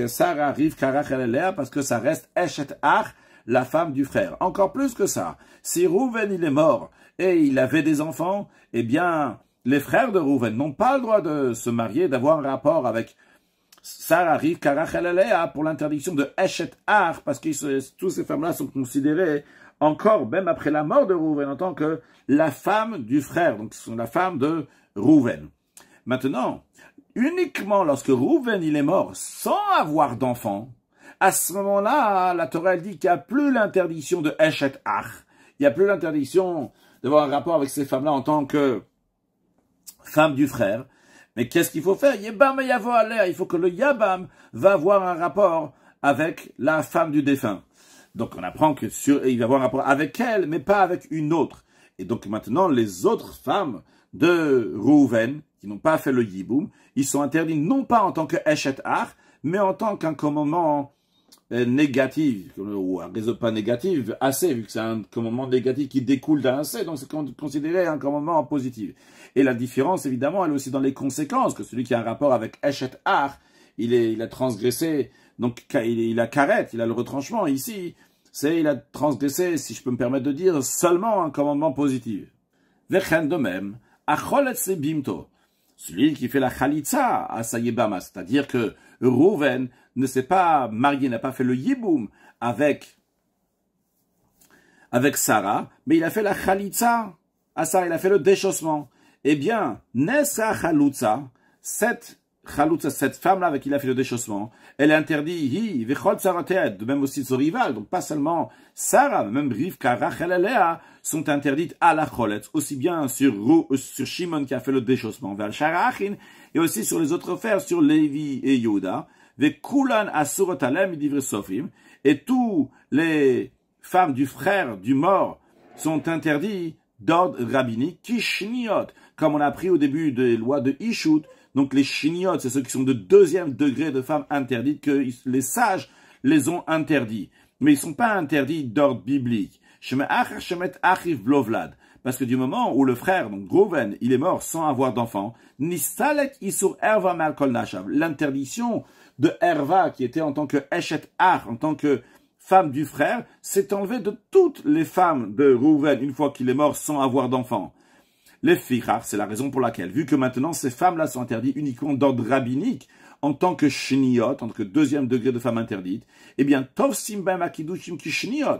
Sarah, Rivka, Rachel et Léa, parce que ça reste Eshet Ach, la femme du frère. Encore plus que ça, si Rouven il est mort et il avait des enfants, eh bien, les frères de Rouven n'ont pas le droit de se marier, d'avoir un rapport avec Sarah, Rivka, Rachel et Léa pour l'interdiction de Eshet Ach, parce que toutes ces femmes-là sont considérées encore, même après la mort de Rouven, en tant que la femme du frère, donc ce sont la femme de Rouven. Maintenant, uniquement lorsque Rouven il est mort sans avoir d'enfant, à ce moment-là, la Torah dit qu'il n'y a plus l'interdiction de Eshet Ach, il n'y a plus l'interdiction d'avoir un rapport avec ces femmes-là en tant que femme du frère. Mais qu'est-ce qu'il faut faire? Yebam yavo alea, il faut que le Yabam va avoir un rapport avec la femme du défunt. Donc on apprend il va avoir un rapport avec elle, mais pas avec une autre. Et donc maintenant, les autres femmes de Rouven, qui n'ont pas fait le Yiboum, ils sont interdits non pas en tant que Eshet Ach, mais en tant qu'un commandement négatif, ou un réseau pas négatif, assez, vu que c'est un commandement négatif qui découle d'un assez, donc c'est considéré un commandement positif. Et la différence, évidemment, elle est aussi dans les conséquences, que celui qui a un rapport avec Eshet Ach, il a transgressé, donc il a karet, il a le retranchement. Ici, il a transgressé, si je peux me permettre de dire, seulement un commandement positif. Vechen de même, acholet se bimto, celui qui fait la chalitza à sa yebama, c'est-à-dire que Rouven ne s'est pas marié, n'a pas fait le yiboum avec Sarah, mais il a fait la chalitza à Sarah, il a fait le déchaussement. Eh bien, Nessa chalutza, cette femme-là avec qui il a fait le déchaussement, elle est interdite, de même aussi son rival, donc pas seulement Sarah, même Rivka, Rachel et Léa sont interdites à la cholet, aussi bien sur Shimon qui a fait le déchaussement, vers Sharachin, et aussi sur les autres frères, sur Lévi et Yehuda, Vekulan asurot alem idivre sofrim, et tous les femmes du frère du mort sont interdits d'ordre rabbinique, qui shniot, comme on a appris au début des lois de Ishut. Donc les shniot, c'est ceux qui sont de deuxième degré de femmes interdites, que les sages les ont interdits. Mais ils ne sont pas interdits d'ordre biblique. Parce que du moment où le frère, donc Rouven, il est mort sans avoir d'enfant, l'interdiction de Herva, qui était en tant que Eshet Ach, en tant que femme du frère, s'est enlevée de toutes les femmes de Rouven une fois qu'il est mort sans avoir d'enfant. Les fichar, c'est la raison pour laquelle, vu que maintenant ces femmes-là sont interdites uniquement d'ordre rabbinique, en tant que shniot, en tant que deuxième degré de femme interdite, eh bien, tov simbem akidushim ki shniot,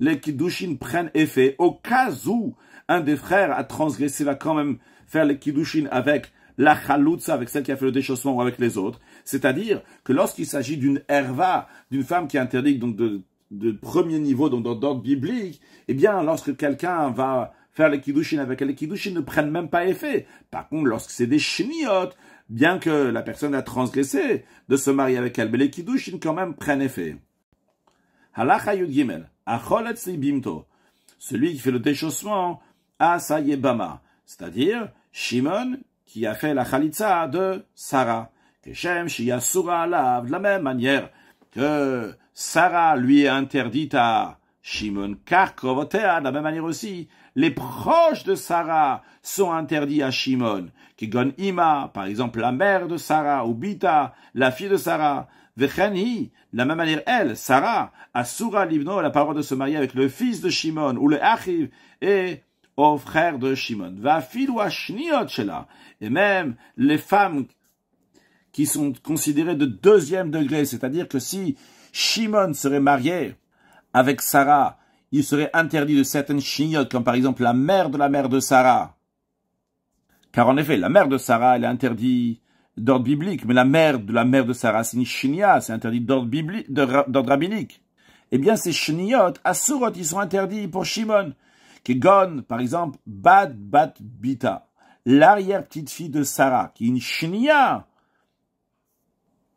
les kiddushin prennent effet au cas où un des frères a transgressé, va quand même faire les kiddushin avec la chaloutza, avec celle qui a fait le déchaussement ou avec les autres. C'est-à-dire que lorsqu'il s'agit d'une herva, d'une femme qui est interdite donc de premier niveau, donc d'ordre biblique, eh bien, lorsque quelqu'un va faire les kiddushin avec elle, les kiddushin ne prennent même pas effet. Par contre, lorsque c'est des shniot, bien que la personne a transgressé de se marier avec elle, mais les kiddushin quand même prennent effet. Halacha Yud Gimel, Acholet Bimto, celui qui fait le déchaussement à sa yebama, c'est-à-dire Shimon qui a fait la chalitza de Sarah, Keshem Shiyasura Alav, de la même manière que Sarah lui est interdite à Shimon, car Krovotea, de la même manière aussi, les proches de Sarah sont interdits à Shimon, Kigon Ima, par exemple la mère de Sarah, ou Bita, la fille de Sarah, Vecheni, de la même manière elle, Sarah, Asura Livno, elle a pas le droit de se marier avec le fils de Shimon, ou le Achiv, et au frère de Shimon. Vafilu Ashniot Shela, et même les femmes qui sont considérées de deuxième degré, c'est-à-dire que si Shimon serait marié avec Sarah, il serait interdit de certaines chniotes, comme par exemple la mère de Sarah. Car en effet, la mère de Sarah, elle est interdite d'ordre biblique, mais la mère de Sarah, c'est une chnia, c'est interdit d'ordre rabbinique. Eh bien, ces chniotes, asurot, ils sont interdits pour Shimon. Kegon, par exemple, bat bita, l'arrière-petite-fille de Sarah, qui est une chnia,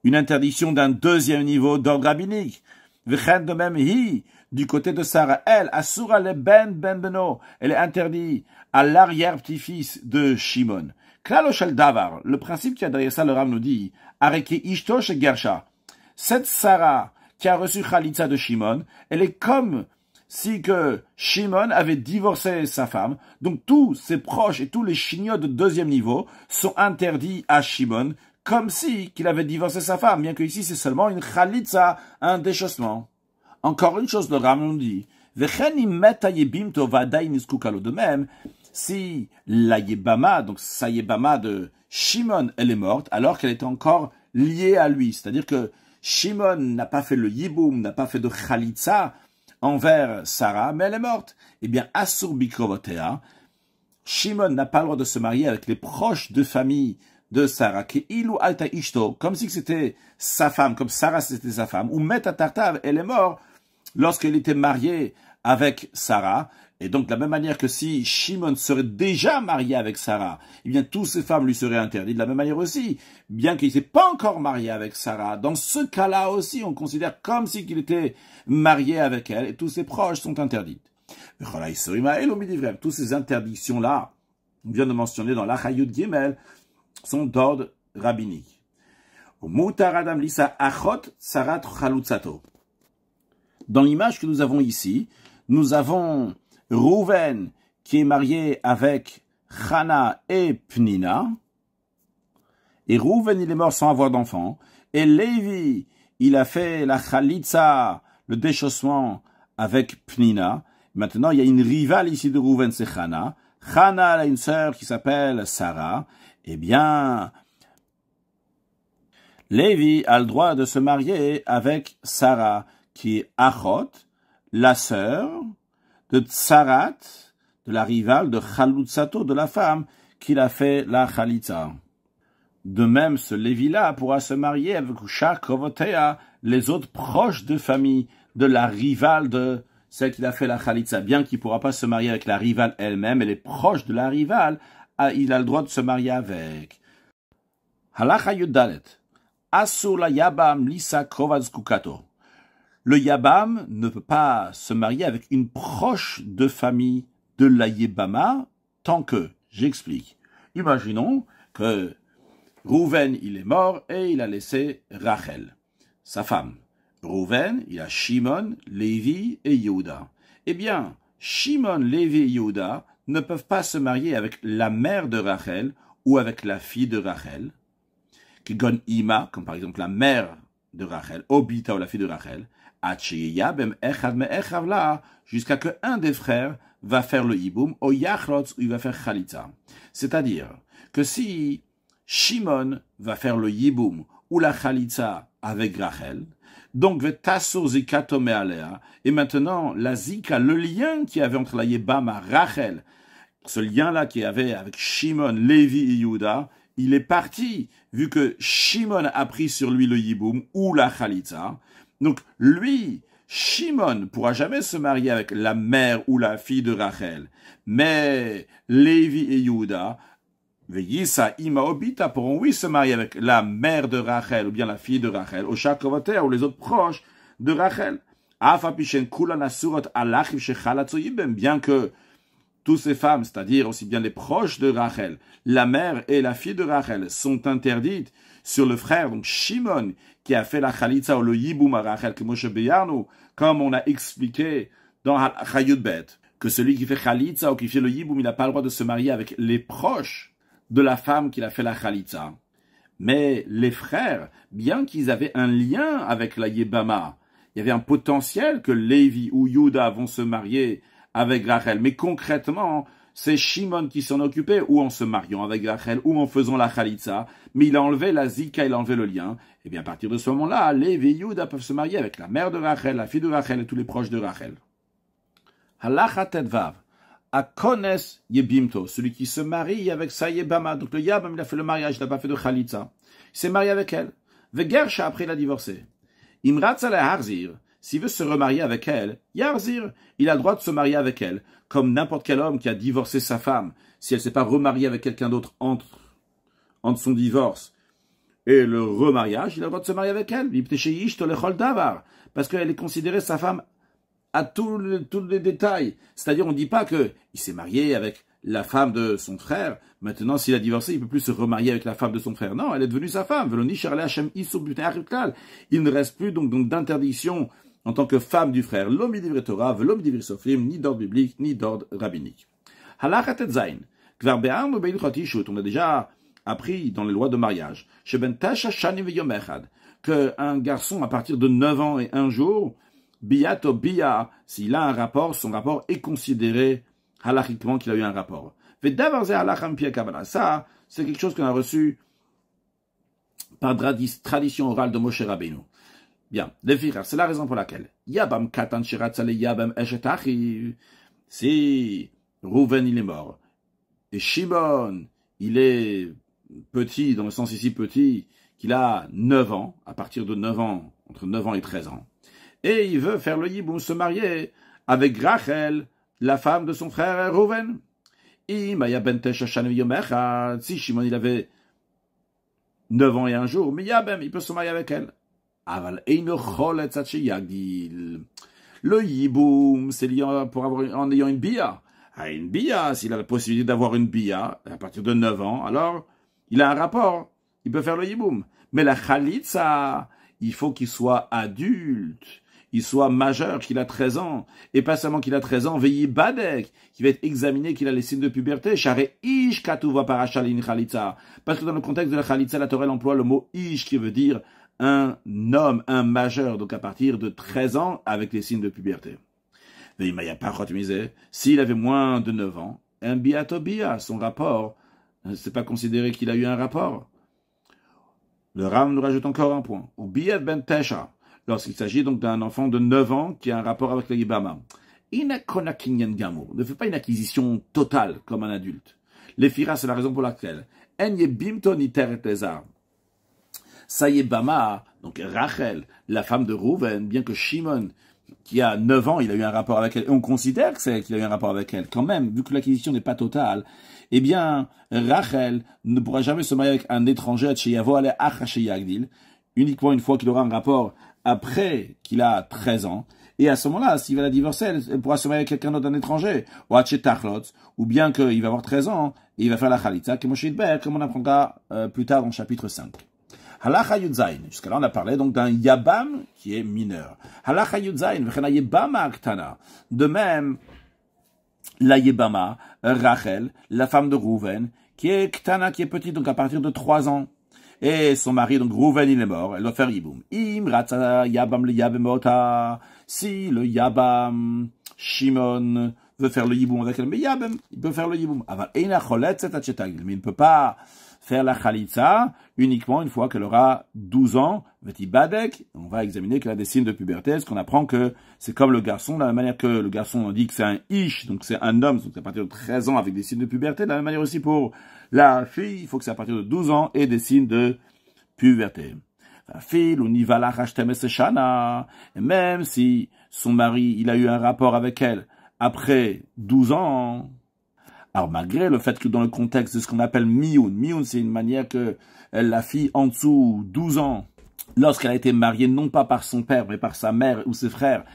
une interdiction d'un deuxième niveau d'ordre rabbinique. V'chen de même hi, du côté de Sarah, elle, asura le beno, elle est interdite à l'arrière-petit-fils de Shimon. Klalo shel davar, le principe qui a derrière ça, le Rav nous dit, areke ishto she gersha. Cette Sarah qui a reçu Khalitza de Shimon, elle est comme si que Shimon avait divorcé sa femme, donc tous ses proches et tous les chignots de deuxième niveau sont interdits à Shimon, comme si qu'il avait divorcé sa femme, bien que ici c'est seulement une Khalitza, un déchaussement. Encore une chose, le Rav nous dit, de même, si la Yebama, donc sa Yebama de Shimon, elle est morte, alors qu'elle était encore liée à lui. C'est-à-dire que Shimon n'a pas fait le Yiboum, n'a pas fait de Khalitza envers Sarah, mais elle est morte. Eh bien, Asur Bikrovotea, Shimon n'a pas le droit de se marier avec les proches de famille de Sarah, qui ilu alta ishto, comme si c'était sa femme, comme Sarah c'était sa femme, ou Meta Tartav, elle est morte lorsqu'elle était mariée avec Sarah. Et donc, de la même manière que si Shimon serait déjà marié avec Sarah, eh bien, toutes ces femmes lui seraient interdites. De la même manière aussi, bien qu'il n'était pas encore marié avec Sarah, dans ce cas-là aussi, on considère comme si qu'il était marié avec elle, et tous ses proches sont interdits. Toutes ces interdictions-là, on vient de mentionner dans l'Achayut Gimel, sont d'ordre rabbinique. Dans l'image que nous avons ici, nous avons Rouven qui est marié avec Chana et Pnina. Et Rouven, il est mort sans avoir d'enfant. Et Lévi, il a fait la Khalitza, le déchaussement avec Pnina. Maintenant, il y a une rivale ici de Rouven, c'est Chana. Chana a une sœur qui s'appelle Sarah. Eh bien, Lévi a le droit de se marier avec Sarah, qui est Achot, la sœur de Tsarat, de la rivale de Chalutzato, de la femme qu'il a fait la Khalitza. De même, ce Lévi-là pourra se marier avec Shar Krovotea, les autres proches de famille de la rivale de celle qu'il a fait la Khalitza. Bien qu'il ne pourra pas se marier avec la rivale elle-même, elle est proche de la rivale, il a le droit de se marier avec. Halacha Yudalet. Asur la Yabam Lisa Krovazkukato. Le Yabam ne peut pas se marier avec une proche de famille de la Yebama tant que, j'explique. Imaginons que Rouven, il est mort et il a laissé Rachel, sa femme. Rouven, il a Shimon, Lévi et Yehuda. Eh bien, Shimon, Lévi et Yehuda ne peuvent pas se marier avec la mère de Rachel ou avec la fille de Rachel, qui gon Ima, comme par exemple la mère de Rachel, Obita ou la fille de Rachel, jusqu'à que un des frères va faire le yiboum, ou yachlotz, ou il va faire chalitza. C'est-à-dire que si Shimon va faire le yiboum ou la chalitza avec Rachel, donc v'tasso zikato me'alea, et maintenant la zika, le lien qu'il y avait entre la yebama, Rachel, ce lien-là qu'il y avait avec Shimon, Lévi et Yehuda, il est parti, vu que Shimon a pris sur lui le yiboum ou la chalitza. Donc lui, Shimon ne pourra jamais se marier avec la mère ou la fille de Rachel, mais Lévi et Yehuda, Veyisa ima obita pourront oui se marier avec la mère de Rachel ou bien la fille de Rachel, au Shakovoter ou les autres proches de Rachel. Bien que toutes ces femmes, c'est-à-dire aussi bien les proches de Rachel, la mère et la fille de Rachel, sont interdites sur le frère, donc Shimon, qui a fait la chalitza ou le yiboum à Rachel, comme on a expliqué dans Chayut Bet, que celui qui fait chalitza ou qui fait le yiboum, il n'a pas le droit de se marier avec les proches de la femme qui a fait la chalitza. Mais les frères, bien qu'ils avaient un lien avec la yebama, il y avait un potentiel que Lévi ou Yehuda vont se marier avec Rachel. Mais concrètement, c'est Shimon qui s'en occupait, ou en se mariant avec Rachel, ou en faisant la chalitza. Mais il a enlevé la zika, il a enlevé le lien. Et bien à partir de ce moment-là, Lévi et Yehuda peuvent se marier avec la mère de Rachel, la fille de Rachel et tous les proches de Rachel. Halacha Tedvav. Akones Yebimto, celui qui se marie avec sa Yebama. Donc le Yabam, il a fait le mariage, il n'a pas fait de Khalitza. Il s'est marié avec elle. Vegersha, après, il a divorcé. Imratza le Harzir, s'il veut se remarier avec elle, Yarzir, il a le droit de se marier avec elle, comme n'importe quel homme qui a divorcé sa femme, si elle ne s'est pas remariée avec quelqu'un d'autre entre son divorce et le remariage, il a le droit de se marier avec elle. Parce qu'elle est considérée sa femme à tous les détails. C'est-à-dire, on ne dit pas que il s'est marié avec la femme de son frère. Maintenant, s'il a divorcé, il ne peut plus se remarier avec la femme de son frère. Non, elle est devenue sa femme. Il ne reste plus donc d'interdiction en tant que femme du frère. L'homme d'Ivre Torah, l'homme d'Ivre Sofrim, ni d'ordre biblique, ni d'ordre rabbinique. On a déjà appris dans les lois de mariage qu'un garçon, à partir de 9 ans et 1 jour, Biato Bia, s'il a un rapport, son rapport est considéré halachiquement qu'il a eu un rapport. Ça, c'est quelque chose qu'on a reçu par tradition orale de Moshe Rabbeinu. Bien, c'est la raison pour laquelle Yabam Katan Shiratzale Yabam Eshetachi, si Rouven il est mort, et Shimon, il est petit, dans le sens ici petit, qu'il a 9 ans, à partir de 9 ans, entre 9 ans et 13 ans, et il veut faire le yiboum, se marier avec Rachel, la femme de son frère Rouven. Si Shimon il avait 9 ans et 1 jour, mais Yabem, il peut se marier avec elle. Le yiboum, c'est lié pour avoir en ayant une bia. Une bia, s'il a la possibilité d'avoir une bia à partir de 9 ans, alors il a un rapport, il peut faire le yiboum. Mais la chalitza, il faut qu'il soit adulte, il soit majeur, qu'il a 13 ans, et pas seulement qu'il a 13 ans, veillez badek, qui va être examiné, qu'il a les signes de puberté, share ish katuva parashalin chalitza. Parce que dans le contexte de la chalitza, la Torah emploie le mot ish, qui veut dire un homme, un majeur, donc à partir de 13 ans, avec les signes de puberté. S'il avait moins de 9 ans, un biatobia, son rapport, c'est pas considéré qu'il a eu un rapport. Le Ram nous rajoute encore un point. Ou biat ben tesha, lorsqu'il s'agit donc d'un enfant de 9 ans qui a un rapport avec la Yibama. Ne fait pas une acquisition totale comme un adulte. Les firas, c'est la raison pour laquelle. Sa Yibama, donc Rachel, la femme de Rouven, bien que Shimon, qui a 9 ans, il a eu un rapport avec elle, et on considère qu'il a eu un rapport avec elle, quand même, vu que l'acquisition n'est pas totale, eh bien, Rachel ne pourra jamais se marier avec un étranger, uniquement une fois qu'il aura un rapport après qu'il a 13 ans, et à ce moment-là, s'il va la divorcer, elle pourra se marier avec quelqu'un d'autre d'un étranger, ou bien qu'il va avoir 13 ans, et il va faire la chalitza, comme on apprendra plus tard dans le chapitre 5. Halacha Yudzain. Jusqu'à là, on a parlé donc d'un Yabam qui est mineur. Halacha Yudzain, v'chena Yebama Aktana. De même, la Yebama, Rachel, la femme de Rouven, qui est Ktana, qui est petite, donc à partir de 3 ans. et son mari, donc Rouven, il est mort, elle doit faire Yiboum. Im ratza Yabam le Yabemota, si le Yabam, Shimon, veut faire le Yiboum avec elle, mais Yabem, il peut faire le Yiboum. Mais il ne peut pas faire la Khalitsa uniquement une fois qu'elle aura 12 ans. Badek, on va examiner qu'elle a des signes de puberté, parce qu'on apprend que c'est comme le garçon, de la même manière que le garçon, on dit que c'est un ish, donc c'est un homme, donc c'est à partir de 13 ans avec des signes de puberté, de la même manière aussi pour la fille, il faut que c'est à partir de 12 ans et des signes de puberté. La fille, et même si son mari, il a eu un rapport avec elle après 12 ans, alors malgré le fait que dans le contexte de ce qu'on appelle mioun, c'est une manière que la fille en dessous 12 ans, lorsqu'elle a été mariée non pas par son père, mais par sa mère ou ses frères,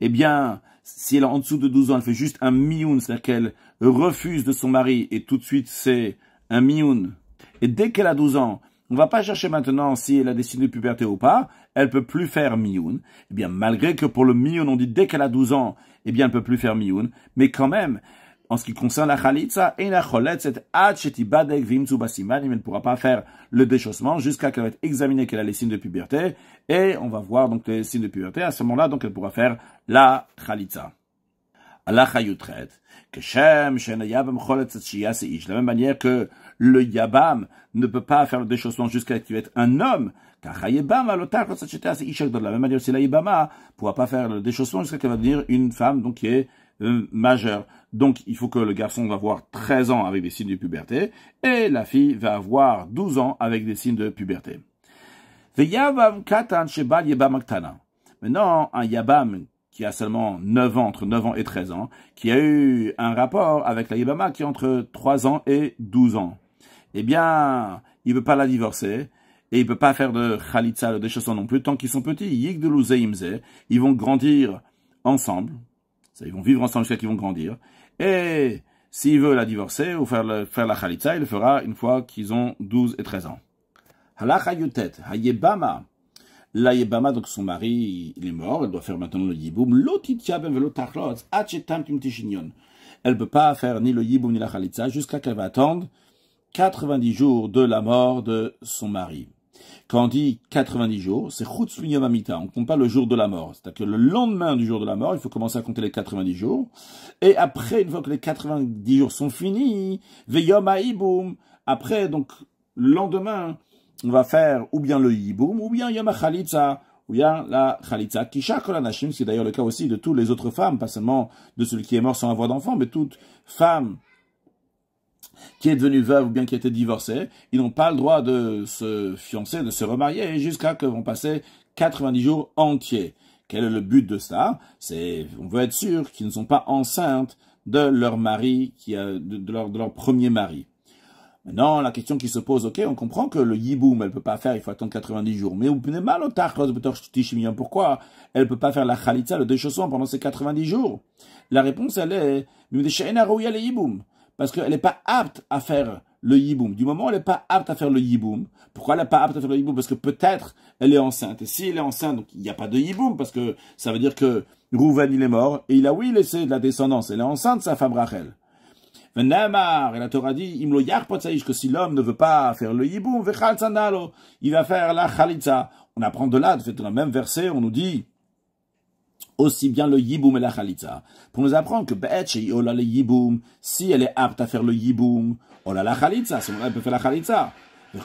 eh bien, si elle est en dessous de 12 ans, elle fait juste un mioun, c'est-à-dire qu'elle refuse de son mari, et tout de suite c'est un mioun. Et dès qu'elle a 12 ans, on ne va pas chercher maintenant si elle a des signes de puberté ou pas, elle peut plus faire mioun. Eh bien, malgré que pour le mioun, on dit dès qu'elle a 12 ans, eh bien, elle peut plus faire mioun, mais quand même, en ce qui concerne la Khalitsa, elle ne pourra pas faire le déchaussement jusqu'à qu'elle ait examiné qu'elle a les signes de puberté. Et on va voir donc les signes de puberté. À ce moment-là, donc elle pourra faire la Khalitsa. Allah Chayutret, que Shem, Shen Yabam Cholet de la même manière que le Yabam ne peut pas faire le déchaussement jusqu'à ce qu'il va être un homme, car Yabam de la même manière aussi la Yabama ne pourra pas faire le déchaussement jusqu'à ce qu'elle va devenir une femme donc qui est majeure. Donc, il faut que le garçon va avoir 13 ans avec des signes de puberté et la fille va avoir 12 ans avec des signes de puberté. Maintenant, un Yabam qui a seulement 9 ans, entre 9 ans et 13 ans, qui a eu un rapport avec la Yabama qui est entre 3 ans et 12 ans, eh bien, il ne peut pas la divorcer et il ne peut pas faire de Khalitsa, de déchaussement non plus, tant qu'ils sont petits. Ils vont grandir ensemble. Ils vont vivre ensemble jusqu'à qu'ils vont grandir. Et s'il veut la divorcer ou faire la Khalitsa, il le fera une fois qu'ils ont 12 et 13 ans. Halacha yutet, hayebama. La yebama, donc son mari, il est mort, elle doit faire maintenant le yiboum. Elle ne peut pas faire ni le yiboum ni la Khalitsa jusqu'à qu'elle va attendre 90 jours de la mort de son mari. Quand on dit 90 jours, c'est chutz yom hamita, on ne compte pas le jour de la mort. C'est-à-dire que le lendemain du jour de la mort, il faut commencer à compter les 90 jours. Et après, une fois que les 90 jours sont finis, veyom ha'iboum, après, donc, le lendemain, on va faire ou bien le yiboum, ou bien yom ha'chalitza, ou bien la chalitza, kisha kol anashim, c'est d'ailleurs le cas aussi de toutes les autres femmes, pas seulement de celui qui est mort sans avoir d'enfant, mais toute femme qui est devenue veuve ou bien qui a été divorcée, ils n'ont pas le droit de se fiancer, de se remarier jusqu'à que vont passer 90 jours entiers. Quel est le but de ça? C'est, on veut être sûr qu'ils ne sont pas enceintes de leur mari, de leur premier mari. Maintenant, la question qui se pose, ok, on comprend que le yiboum, elle peut pas faire, il faut attendre 90 jours. Mais pourquoi elle peut pas faire la khalitza, le déchaussement pendant ces 90 jours? La réponse, elle est, parce qu'elle n'est pas apte à faire le yiboum. Du moment où elle n'est pas apte à faire le yiboum, pourquoi elle n'est pas apte à faire le yiboum? Parce que peut-être elle est enceinte. Et si elle est enceinte, donc il n'y a pas de yiboum, parce que ça veut dire que Rouven, il est mort, et il a oui laissé de la descendance. Elle est enceinte, sa femme Rachel. Et la Torah dit, que si l'homme ne veut pas faire le yiboum, il va faire la khalitza. On apprend de là, de fait, dans le même verset, on nous dit, aussi bien le yiboum et la khalitza. Pour nous apprendre que le yiboum, si elle est apte à faire le yiboum, ola la khalitza, elle peut faire la khalitza. Et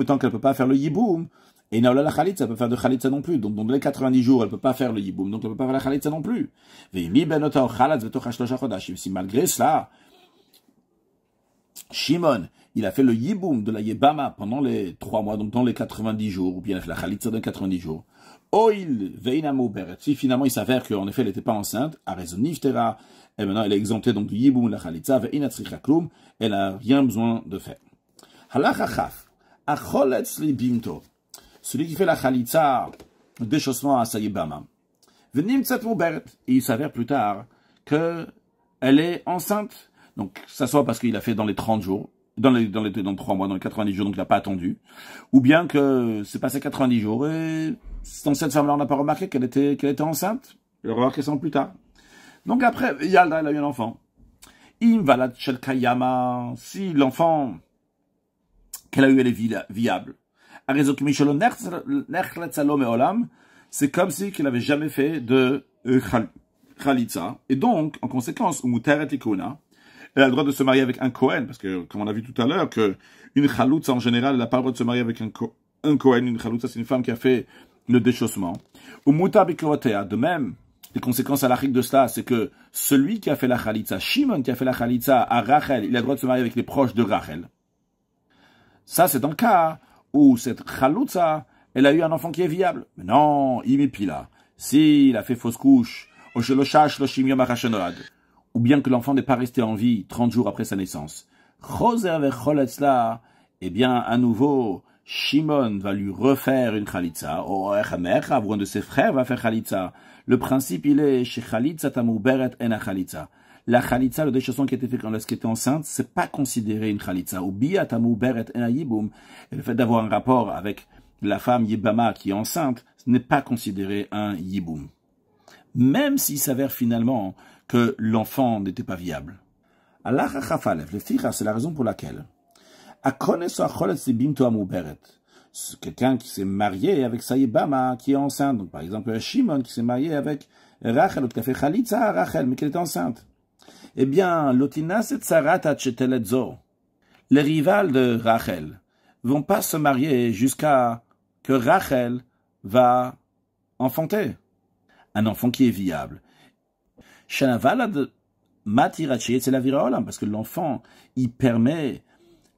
tant qu'elle peut pas faire le yiboum, et naola la khalitza, elle peut faire de khalitza non plus. Donc, dans les 90 jours, elle peut pas faire le yiboum, donc elle peut pas faire la khalitza non plus. Si malgré cela, Shimon, il a fait le yiboum de la yebama pendant les 3 mois, donc dans les 90 jours, ou bien il a fait la khalitza dans les 90 jours. Oil veinamu beret. Si finalement il s'avère qu'en effet elle n'était pas enceinte, à raison niftera, et maintenant elle est exemptée donc du yiboum la khalitza, veinatzricha klum, elle n'a rien besoin de faire. Halacha chaf, acholetz li bimto. Celui qui fait la khalitza, le déchaussement à sa yebama. Venim tzat beret. Et il s'avère plus tard que elle est enceinte. Donc, ça soit parce qu'il a fait dans les 30 jours, dans 3 mois, dans les 90 jours, donc il n'a pas attendu. Ou bien que c'est passé 90 jours et dans cette femme-là, on n'a pas remarqué qu'elle était enceinte. Elle a remarqué ça plus tard. Donc après, Yalda, elle a eu un enfant. Im valad shel kayama. Si l'enfant qu'elle a eu, elle est viable. C'est comme si qu'elle n'avait jamais fait de Khalitza. Et donc, en conséquence, elle a le droit de se marier avec un Kohen, parce que, comme on a vu tout à l'heure, que une Khalitza, en général, elle n'a pas le droit de se marier avec un Kohen. Une Khalitza, c'est une femme qui a fait le déchaussement. De même, les conséquences à l'achik de cela, c'est que celui qui a fait la Khalitza, Shimon qui a fait la Khalitza à Rachel, il a le droit de se marier avec les proches de Rachel. Ça, c'est dans le cas où cette Khalitza, elle a eu un enfant qui est viable. Mais non, Imipila. S'il a fait fausse couche, ou bien que l'enfant n'est pas resté en vie 30 jours après sa naissance, eh bien, à nouveau, Shimon va lui refaire une Khalitza, ou un de ses frères va faire Khalitza. Le principe, il est, chez Khalitza tamouberet en Khalitza. La Khalitza, le déchaussement qui a été fait quand lorsqu'elle était enceinte, c'est pas considéré une Khalitza. Ou biya tamouberet en yiboum. Et le fait d'avoir un rapport avec la femme Yibama qui est enceinte, ce n'est pas considéré un yiboum. Même s'il s'avère finalement que l'enfant n'était pas viable. Allah chafalev, le ficha, c'est la raison pour laquelle quelqu'un qui s'est marié avec sa Yibama qui est enceinte, donc par exemple Shimon qui s'est marié avec Rachel, qui a fait Khalitza à Rachel, mais qui est enceinte. Eh bien, les rivales de Rachel vont pas se marier jusqu'à que Rachel va enfanter un enfant qui est viable. Parce que l'enfant, il permet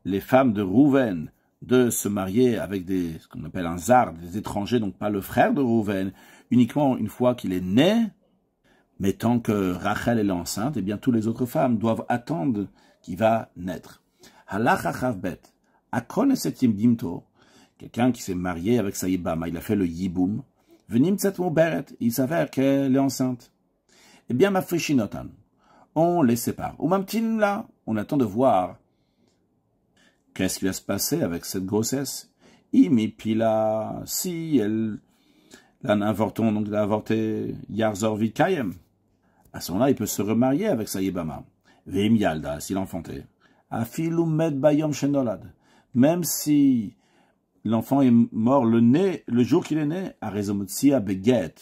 les femmes de Rouven de se marier avec ce qu'on appelle un zar, des étrangers, donc pas le frère de Rouven, uniquement une fois qu'il est né. Mais tant que Rachel est enceinte, eh bien, toutes les autres femmes doivent attendre qu'il va naître. Quelqu'un qui s'est marié avec sa Yibama, il a fait le Yiboum, il s'avère qu'elle est enceinte. Eh bien, ma frishinotan, on les sépare. Ou même là, on attend de voir qu'est-ce qui va se passer avec cette grossesse. Imipila, si elle a un avorton, donc elle a avorté Yarzor Vikayem. À ce moment-là, il peut se remarier avec sa Yibama. Veim Yalda, s'il enfantait. Afilu med bayom shenolad. Même si l'enfant est mort le jour qu'il est né, à Rezomotsia beget,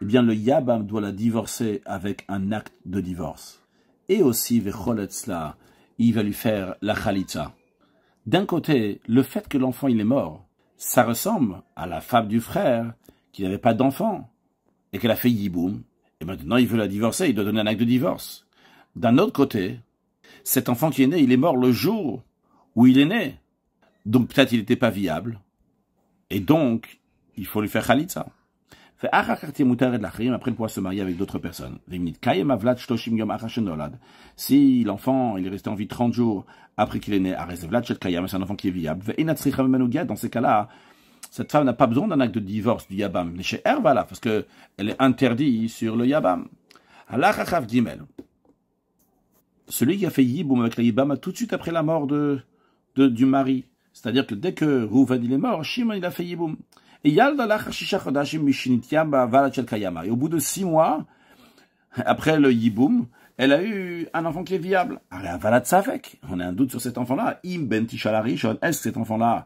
eh bien le Yabam doit la divorcer avec un acte de divorce. Et aussi, Vecholetzla, il va lui faire la Khalitza. D'un côté, le fait que l'enfant il est mort, ça ressemble à la femme du frère qui n'avait pas d'enfant et qu'elle a fait Yiboum. Et maintenant, il veut la divorcer, il doit donner un acte de divorce. D'un autre côté, cet enfant qui est né, il est mort le jour où il est né. Donc peut-être il n'était pas viable. Et donc, il faut lui faire Khalitza. Après, il pourra se marier avec d'autres personnes. Si l'enfant il est resté en vie 30 jours après qu'il est né, c'est un enfant qui est viable. Dans ces cas-là, cette femme n'a pas besoin d'un acte de divorce du Yabam. Chez Ervala, parce qu'elle est interdite sur le Yabam. Celui qui a fait Yiboum avec la Yibam tout de suite après la mort du mari. C'est-à-dire que dès que Rouven il est mort, Shimon il a fait Yiboum. Et au bout de 6 mois, après le Yiboum, elle a eu un enfant qui est viable. On a un doute sur cet enfant-là. Est-ce que cet enfant-là,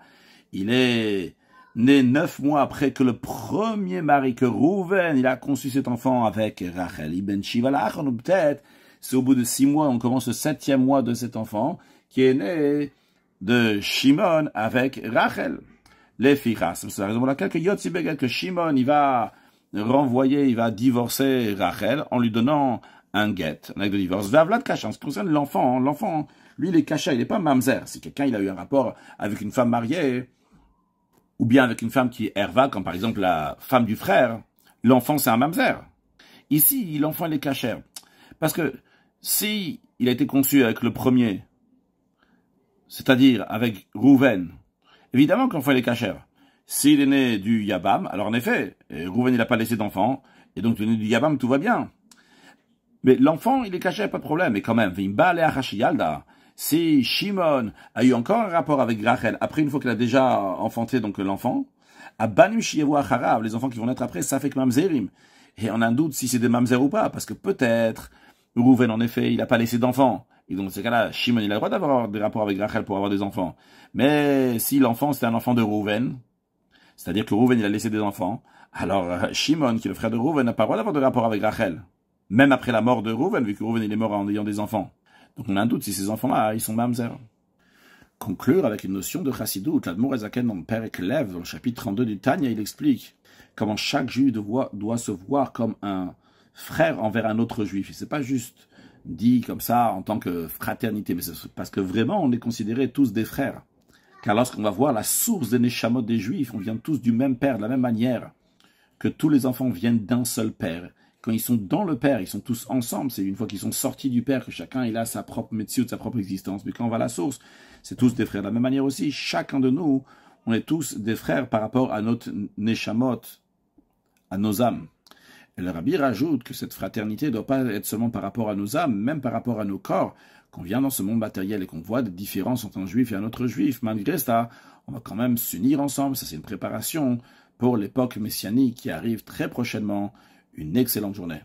il est né 9 mois après que le premier mari, que Rouven, il a conçu cet enfant avec Rachel. Ou peut-être, c'est au bout de 6 mois, on commence le 7e mois de cet enfant, qui est né de Shimon avec Rachel. Les fichas, c'est la raison pour laquelle que Shimon, il va renvoyer, il va divorcer Rachel en lui donnant un get, un acte de divorce. Vavlat Kacha, en ce qui concerne l'enfant, lui, il est caché, il n'est pas mamzer. Si quelqu'un, il a eu un rapport avec une femme mariée, ou bien avec une femme qui est erva, comme par exemple la femme du frère, l'enfant, c'est un mamzer. Ici, l'enfant, il est caché. Parce que si il a été conçu avec le premier, c'est-à-dire avec Rouven, évidemment que l'enfant est cachère. S'il est né du Yabam, alors en effet, Rouven il n'a pas laissé d'enfant, et donc il est né du Yabam, tout va bien. Mais l'enfant, il est caché, pas de problème. Mais quand même, si Shimon a eu encore un rapport avec Rachel, après une fois qu'il a déjà enfanté donc l'enfant, les enfants qui vont naître après, ça fait que mamzerim. Et on a un doute si c'est des mamzer ou pas, parce que peut-être, Rouven en effet, il n'a pas laissé d'enfant. Et donc, dans ce cas-là, Shimon, il a le droit d'avoir des rapports avec Rachel pour avoir des enfants. Mais si l'enfant, c'était un enfant de Rouven, c'est-à-dire que Rouven, il a laissé des enfants, alors Shimon, qui est le frère de Rouven, n'a pas le droit d'avoir de rapport avec Rachel. Même après la mort de Rouven, vu que Rouven, il est mort en ayant des enfants. Donc on a un doute si ces enfants-là, ils sont mamzer. Conclure avec une notion de chassidut. L'Admour Azaken dans le Perek Lev, dans le chapitre 32 du Tanya, il explique comment chaque juif doit se voir comme un frère envers un autre juif. Et c'est pas juste dit comme ça en tant que fraternité, mais c'est parce que vraiment on est considérés tous des frères. Car lorsqu'on va voir la source des neshamot des juifs, on vient tous du même père, de la même manière que tous les enfants viennent d'un seul père. Quand ils sont dans le père, ils sont tous ensemble. C'est une fois qu'ils sont sortis du père que chacun il a sa propre métier, sa propre existence. Mais quand on va à la source, c'est tous des frères. De la même manière aussi, chacun de nous, on est tous des frères par rapport à notre neshamot, à nos âmes. Et le Rabbi rajoute que cette fraternité ne doit pas être seulement par rapport à nos âmes, même par rapport à nos corps. Qu'on vient dans ce monde matériel et qu'on voit des différences entre un juif et un autre juif, malgré ça, on va quand même s'unir ensemble. Ça, c'est une préparation pour l'époque messianique qui arrive très prochainement. Une excellente journée.